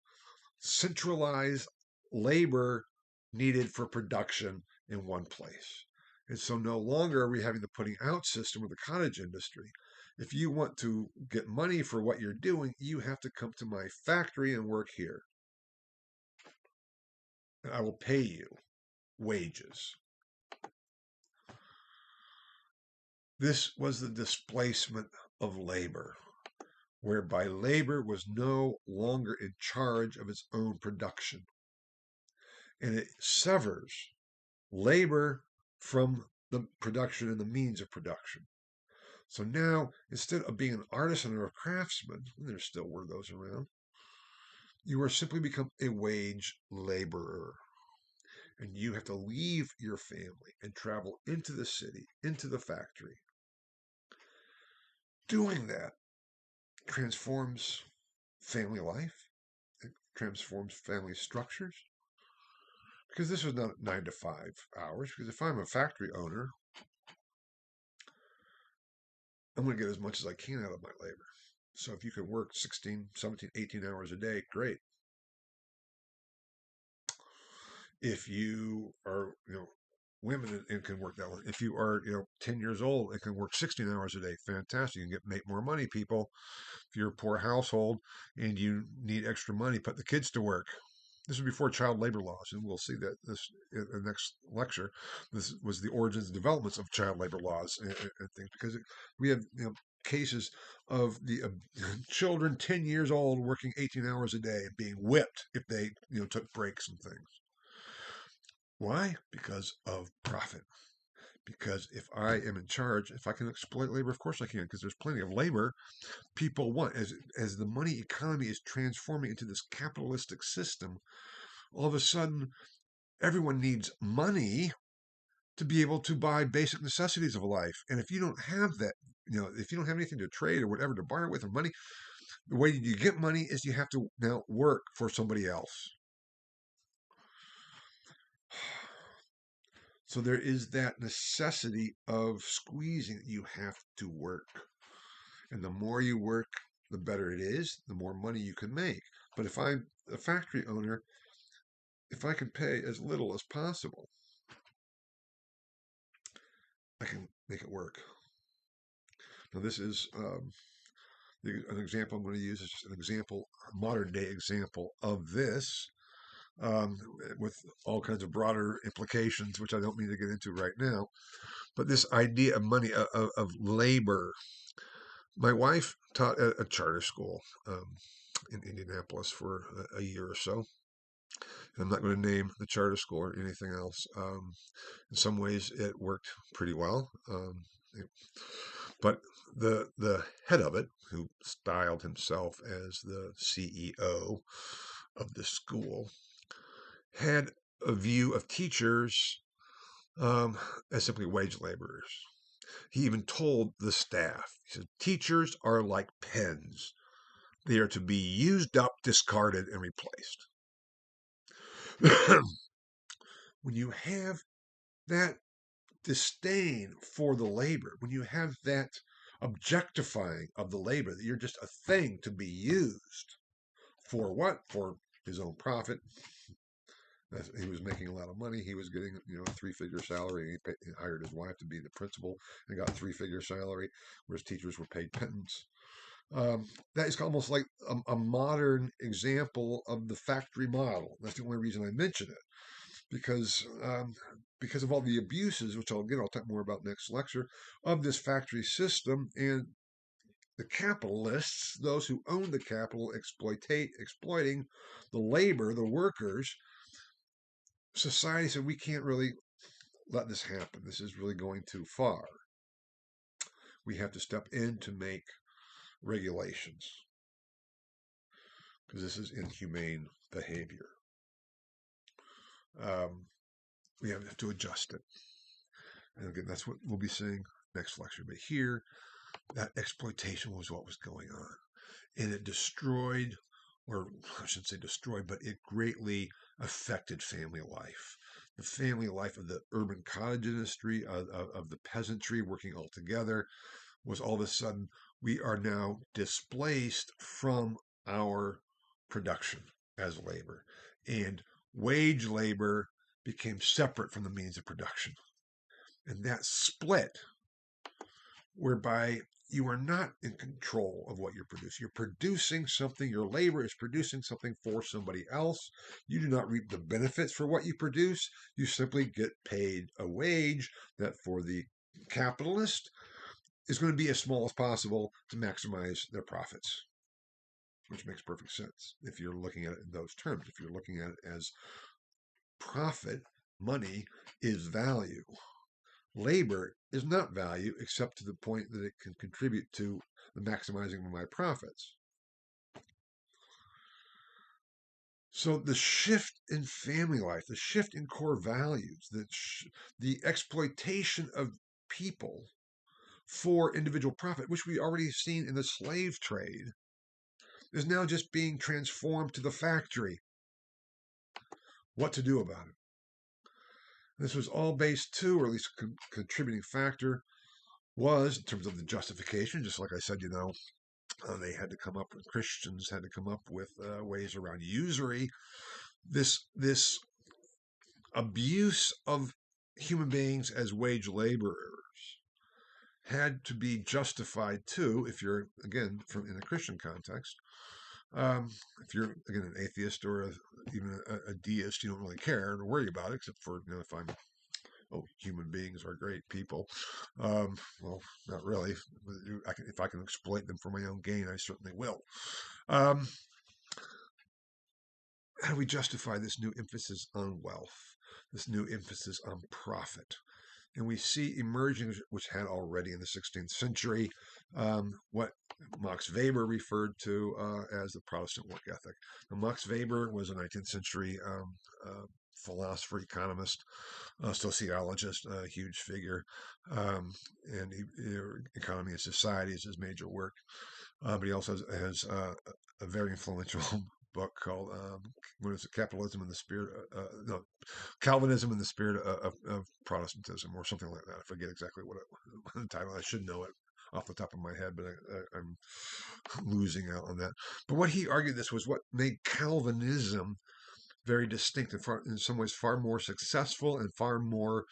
centralize labor needed for production in one place. And so no longer are we having the putting out system with the cottage industry. If you want to get money for what you're doing, you have to come to my factory and work here. And I will pay you wages. This was the displacement of labor, whereby labor was no longer in charge of its own production. And it severs labor from the production and the means of production. So now, instead of being an artisan or a craftsman, and there still were those around, you are simply become a wage laborer. And you have to leave your family and travel into the city, into the factory. Doing that transforms family life, it transforms family structures. Because this was not 9 to 5 hours. Because if I'm a factory owner, I'm going to get as much as I can out of my labor. So if you can work 16, 17, 18 hours a day, great. If you are, women and can work that long. If you are, 10 years old and can work 16 hours a day, fantastic. You can make more money, people. If you're a poor household and you need extra money, put the kids to work. This was before child labor laws, and we'll see that this in the next lecture. This was the origins and developments of child labor laws and things, because we have cases of the children 10 years old working 18 hours a day and being whipped if they took breaks and things. Why? Because of profit. Because if I am in charge, if I can exploit labor, of course I can, because there's plenty of labor people want. As the money economy is transforming into this capitalistic system, all of a sudden everyone needs money to be able to buy basic necessities of life. And if you don't have that, if you don't have anything to trade or whatever to borrow with or money, the way you get money is you have to now work for somebody else. So there is that necessity of squeezing. You have to work. And the more you work, the better it is, the more money you can make. But if I'm a factory owner, if I can pay as little as possible, I can make it work. Now, this is an example I'm going to use is just an example, a modern day example of this, with all kinds of broader implications, which I don't mean to get into right now. But this idea of money, of labor. My wife taught at a charter school in Indianapolis for a year or so. And I'm not going to name the charter school or anything else. In some ways, it worked pretty well. But the head of it, who styled himself as the CEO of the school, had a view of teachers as simply wage laborers. He even told the staff, he said, teachers are like pens. They are to be used up, discarded, and replaced. When you have that disdain for the labor, when you have that objectifying of the labor, that you're just a thing to be used for what? For his own profit. He was making a lot of money. He was getting, a 3-figure salary. He hired his wife to be the principal and got a 3-figure salary, whereas teachers were paid pittance. That is almost like a modern example of the factory model. That's the only reason I mention it, because of all the abuses, which I'll talk more about next lecture, of this factory system, and the capitalists, those who own the capital, exploiting the labor, the workers. Society said, we can't really let this happen. This is really going too far. We have to step in to make regulations, because this is inhumane behavior. We have to adjust it. And again, that's what we'll be seeing next lecture. But here, that exploitation was what was going on. And it destroyed, or I shouldn't say destroyed, but it greatly affected family life. The family life of the urban cottage industry, of the peasantry working all together, was all of a sudden we are now displaced from our production as labor, and wage labor became separate from the means of production. And that split, whereby you are not in control of what you're producing. You're producing something, your labor is producing something for somebody else. You do not reap the benefits for what you produce. You simply get paid a wage that for the capitalist is going to be as small as possible to maximize their profits, which makes perfect sense if you're looking at it in those terms. If you're looking at it as profit, money is value. Labor is not value except to the point that it can contribute to the maximizing of my profits. So the shift in family life, the shift in core values, the exploitation of people for individual profit, which we already seen in the slave trade, is now just being transformed to the factory. What to do about it? This was all based to, or at least a contributing factor, was in terms of the justification, just like I said, they had to come up with, Christians had to come up with ways around usury. This abuse of human beings as wage laborers had to be justified too, if you're, again, in a Christian context. If you're, again, an atheist or even a deist, you don't really care or worry about it, except for, if I'm, human beings are great people. Well, not really. If I can exploit them for my own gain, I certainly will. How do we justify this new emphasis on wealth, this new emphasis on profit? And we see emerging, which had already in the 16th century, what Max Weber referred to as the Protestant work ethic. Now, Max Weber was a 19th century philosopher, economist, sociologist, a huge figure, and Economy and Society is his major work. But he also has a very influential book called what is it? Capitalism in the Spirit? No, Calvinism in the Spirit of Protestantism, or something like that. I forget exactly what the title. I should know it off the top of my head, but I'm losing out on that. But what he argued, this was what made Calvinism very distinct and in some ways far more successful and far more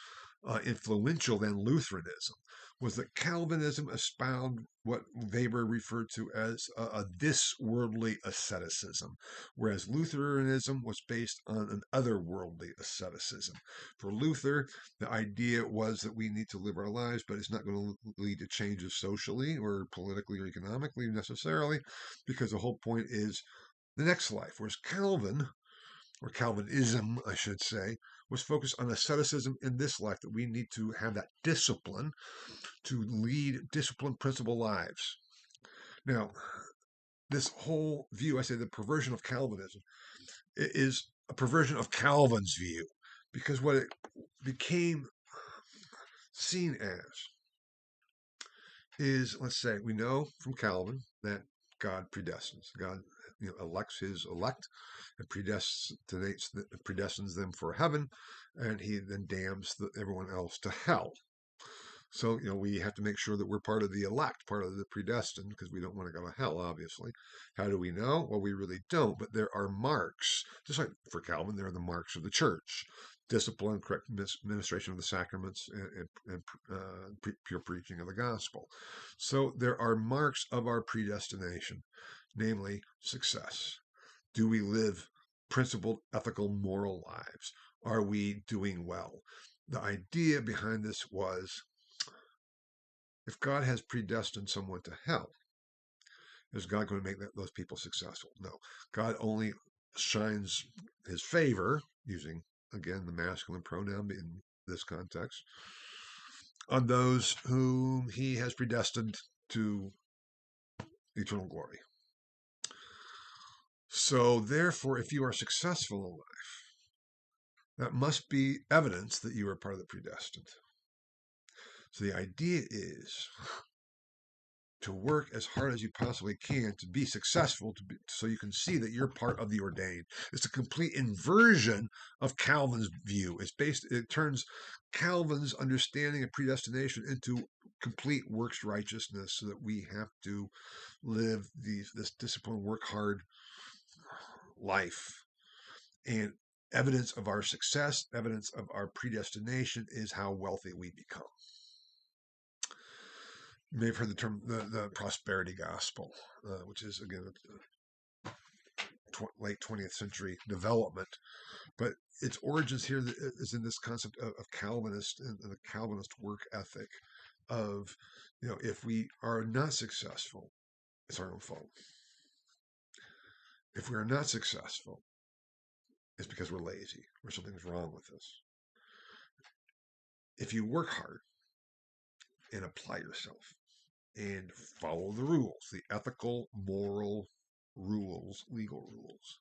influential than Lutheranism, was that Calvinism espoused what Weber referred to as a this-worldly asceticism, whereas Lutheranism was based on an otherworldly asceticism. For Luther, the idea was that we need to live our lives, but it's not going to lead to changes socially or politically or economically necessarily, because the whole point is the next life. Whereas Calvin, or Calvinism, I should say, was focused on asceticism in this life, that we need to have that discipline to lead disciplined, principled lives. Now, this whole view, I say the perversion of Calvinism, is a perversion of Calvin's view, because what it became seen as is, let's say, we know from Calvin that God predestines. God elects his elect and predestines them for heaven, and he then damns everyone else to hell. So, we have to make sure that we're part of the elect, part of the predestined, because we don't want to go to hell, obviously. How do we know? Well, we really don't, but there are marks. Just like for Calvin, there are the marks of the church: discipline, correct administration of the sacraments, and pure preaching of the gospel. So there are marks of our predestination, namely success. Do we live principled, ethical, moral lives? Are we doing well? The idea behind this was, if God has predestined someone to hell, is God going to make those people successful? No. God only shines his favor, using, again, the masculine pronoun in this context, on those whom he has predestined to eternal glory. So, therefore, if you are successful in life, that must be evidence that you are part of the predestined. So the idea is to work as hard as you possibly can to be successful, so you can see that you're part of the ordained. It's a complete inversion of Calvin's view. It turns Calvin's understanding of predestination into complete works righteousness, so that we have to live this disciplined, work hard life. And evidence of our success, evidence of our predestination, is how wealthy we become. You may have heard the term the prosperity gospel, which is, again, late 20th century development, but its origins here is in this concept of Calvinist and the Calvinist work ethic of, if we are not successful, it's our own fault. If we are not successful, it's because we're lazy or something's wrong with us. If you work hard and apply yourself and follow the rules, the ethical, moral rules, legal rules,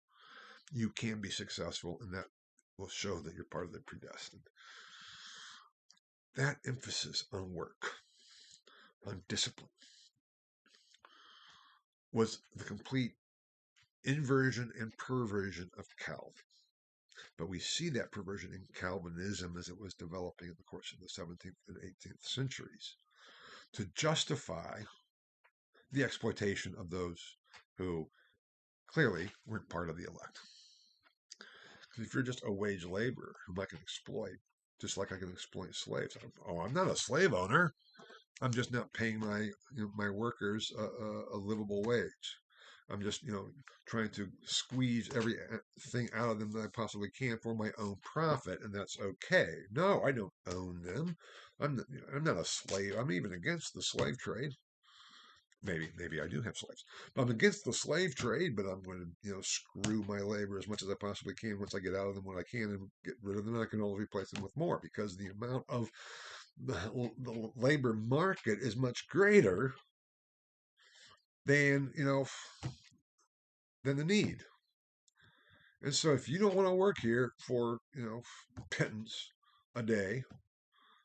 you can be successful, and that will show that you're part of the predestined. That emphasis on work, on discipline, was the complete inversion and perversion of Calvin. But we see that perversion in Calvinism as it was developing in the course of the 17th and 18th centuries to justify the exploitation of those who clearly weren't part of the elect. Because if you're just a wage laborer whom I can exploit, just like I can exploit slaves, I'm not a slave owner. I'm just not paying my workers a livable wage. I'm just, trying to squeeze everything out of them that I possibly can for my own profit, and that's okay. No, I don't own them. I'm not a slave. I'm even against the slave trade. Maybe I do have slaves, but I'm against the slave trade. But I'm going to, screw my labor as much as I possibly can. Once I get out of them what I can and get rid of them, I can always replace them with more, because the amount of the labor market is much greater than than the need. And so if you don't want to work here for pittance a day,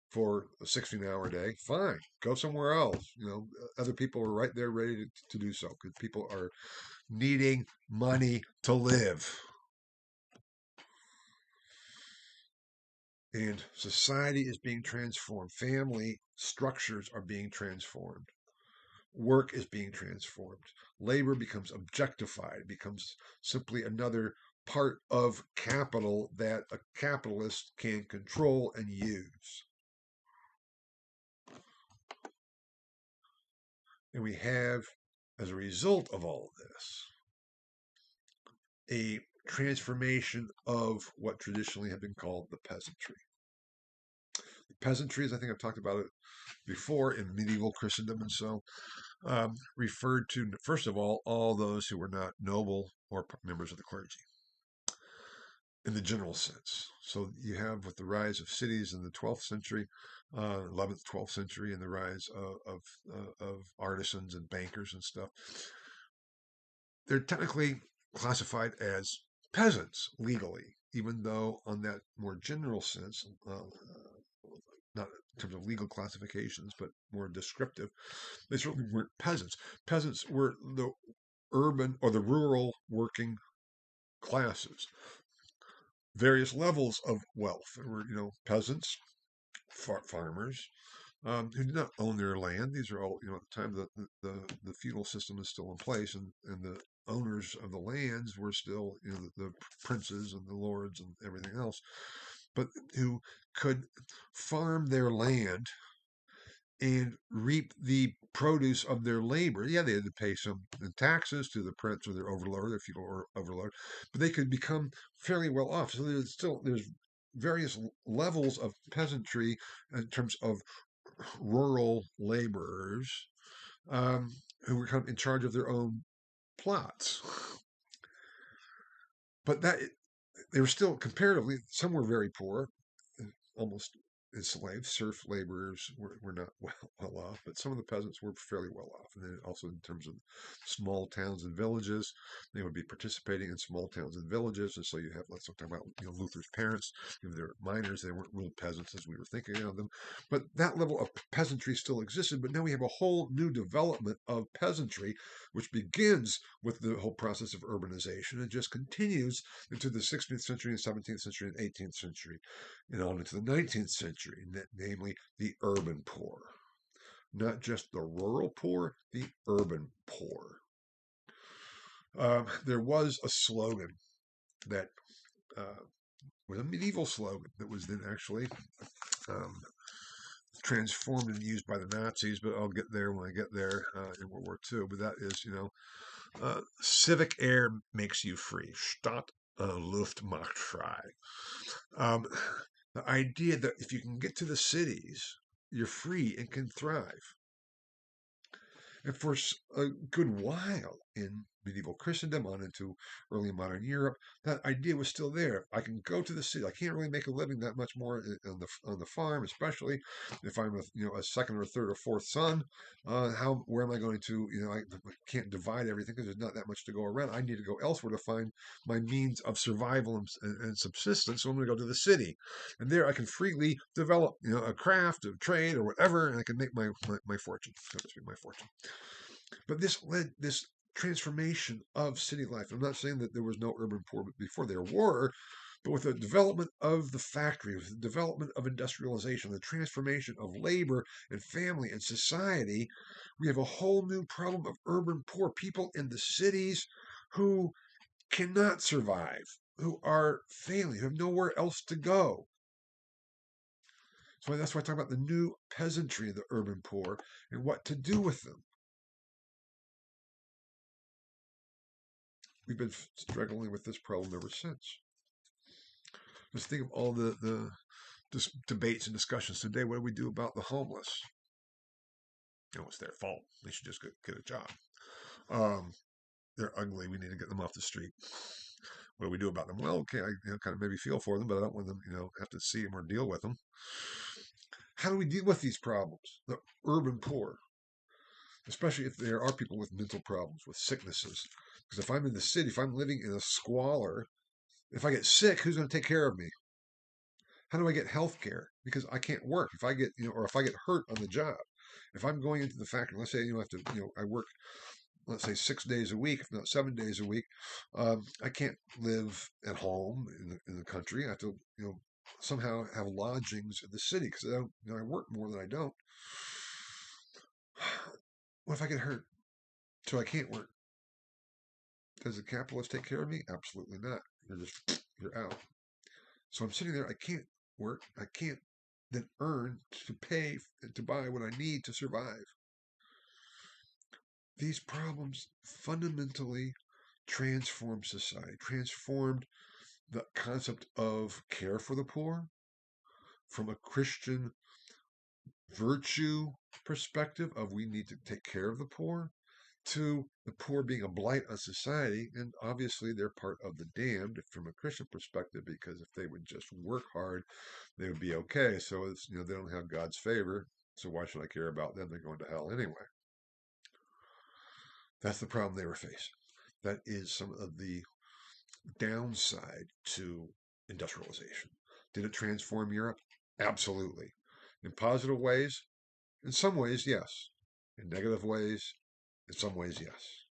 for a 16-hour day, fine, go somewhere else. Other people are right there ready to do so, because people are needing money to live. And society is being transformed. Family structures are being transformed. Work is being transformed. Labor becomes objectified, becomes simply another part of capital that a capitalist can control and use. And we have, as a result of all of this, a transformation of what traditionally had been called the peasantry. The peasantry, as I think I've talked about it before, in medieval Christendom and so, referred to, first of all those who were not noble or members of the clergy, in the general sense. So you have, with the rise of cities in the 12th century, 11th, 12th century, and the rise of artisans and bankers and stuff, they're technically classified as peasants legally, even though on that more general sense, not in terms of legal classifications, but more descriptive, they certainly weren't peasants. Peasants were the urban or the rural working classes. Various levels of wealth. There were, peasants, farmers, who did not own their land. These are all, at the time the feudal system is still in place, and the owners of the lands were still, the princes and the lords and everything else, but who could farm their land and reap the produce of their labor. Yeah, they had to pay some taxes to the prince or their overlord, their feudal overlord, but they could become fairly well off. So there's various levels of peasantry in terms of rural laborers, who were kind of in charge of their own plots. But they were still, comparatively, some were very poor, almost enslaved. Serf laborers were not well off, but some of the peasants were fairly well off. And then also in terms of small towns and villages, they would be participating in small towns and villages. And so you have, let's talk about Luther's parents. They're miners. They weren't real peasants as we were thinking of them. But that level of peasantry still existed. But now we have a whole new development of peasantry, which begins with the whole process of urbanization and just continues into the 16th century and 17th century and 18th century, and on into the 19th century, namely the urban poor. not just the rural poor, the urban poor. There was a slogan that was a medieval slogan that was then actually um, transformed and used by the Nazis, but I'll get there when I get there in World War II. But that is, civic air makes you free. Stadt Luft macht frei. The idea that if you can get to the cities, you're free and can thrive. And for a good while in medieval Christendom on into early modern Europe, that idea was still there. I can go to the city. I can't really make a living that much more on the farm, especially if I'm a second or third or fourth son. Where am I going to? I can't divide everything because there's not that much to go around. I need to go elsewhere to find my means of survival and subsistence. So I'm going to go to the city, and there I can freely develop a craft, a trade, or whatever, and I can make my fortune. So to speak, my fortune. But this led this transformation of city life. I'm not saying that there was no urban poor before there were, but with the development of the factory, with the development of industrialization, the transformation of labor and family and society, we have a whole new problem of urban poor people in the cities who cannot survive, who are failing, who have nowhere else to go. So that's why I talk about the new peasantry of the urban poor and what to do with them. We've been struggling with this problem ever since. Just think of all the debates and discussions today. What do we do about the homeless? It's their fault. They should just get a job. They're ugly. We need to get them off the street. What do we do about them? Well, okay, I kind of maybe feel for them, but I don't want them, have to see them or deal with them. How do we deal with these problems? The urban poor, especially if there are people with mental problems, with sicknesses. Because if I'm in the city, if I'm living in a squalor, if I get sick, who's going to take care of me? How do I get health care? Because I can't work. If I get, or if I get hurt on the job, if I'm going into the factory, let's say, I work, let's say 6 days a week, if not 7 days a week. I can't live at home in the country. I have to, somehow have lodgings in the city because I don't, I work more than I don't. What if I get hurt? So I can't work. Does the capitalist take care of me? Absolutely not. You're out. So I'm sitting there. I can't work. I can't then earn to pay to buy what I need to survive. These problems fundamentally transformed society, transformed the concept of care for the poor from a Christian virtue perspective of we need to take care of the poor to the poor being a blight on society. And obviously they're part of the damned from a Christian perspective, because if they would just work hard, they would be okay. So it's, they don't have God's favor. So why should I care about them? They're going to hell anyway. That's the problem they were facing. That is some of the downside to industrialization. Did it transform Europe? Absolutely. In positive ways? In some ways, yes. In negative ways? In some ways, yes.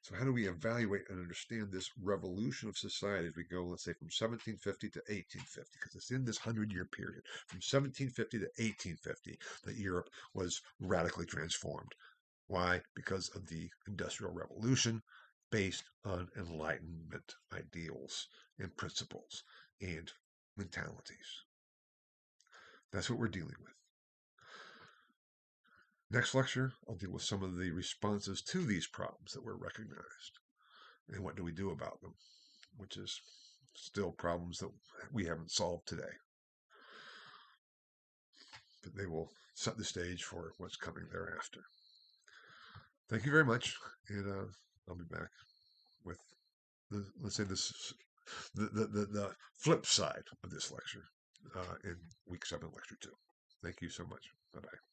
So how do we evaluate and understand this revolution of society as we go, let's say, from 1750 to 1850? Because it's in this 100-year period, from 1750 to 1850, that Europe was radically transformed. Why? Because of the Industrial Revolution, based on Enlightenment ideals and principles and mentalities. That's what we're dealing with. Next lecture, I'll deal with some of the responses to these problems that were recognized. And what do we do about them? Which is still problems that we haven't solved today. But they will set the stage for what's coming thereafter. Thank you very much. And I'll be back with, let's say, the flip side of this lecture in week 7, lecture 2. Thank you so much. Bye-bye.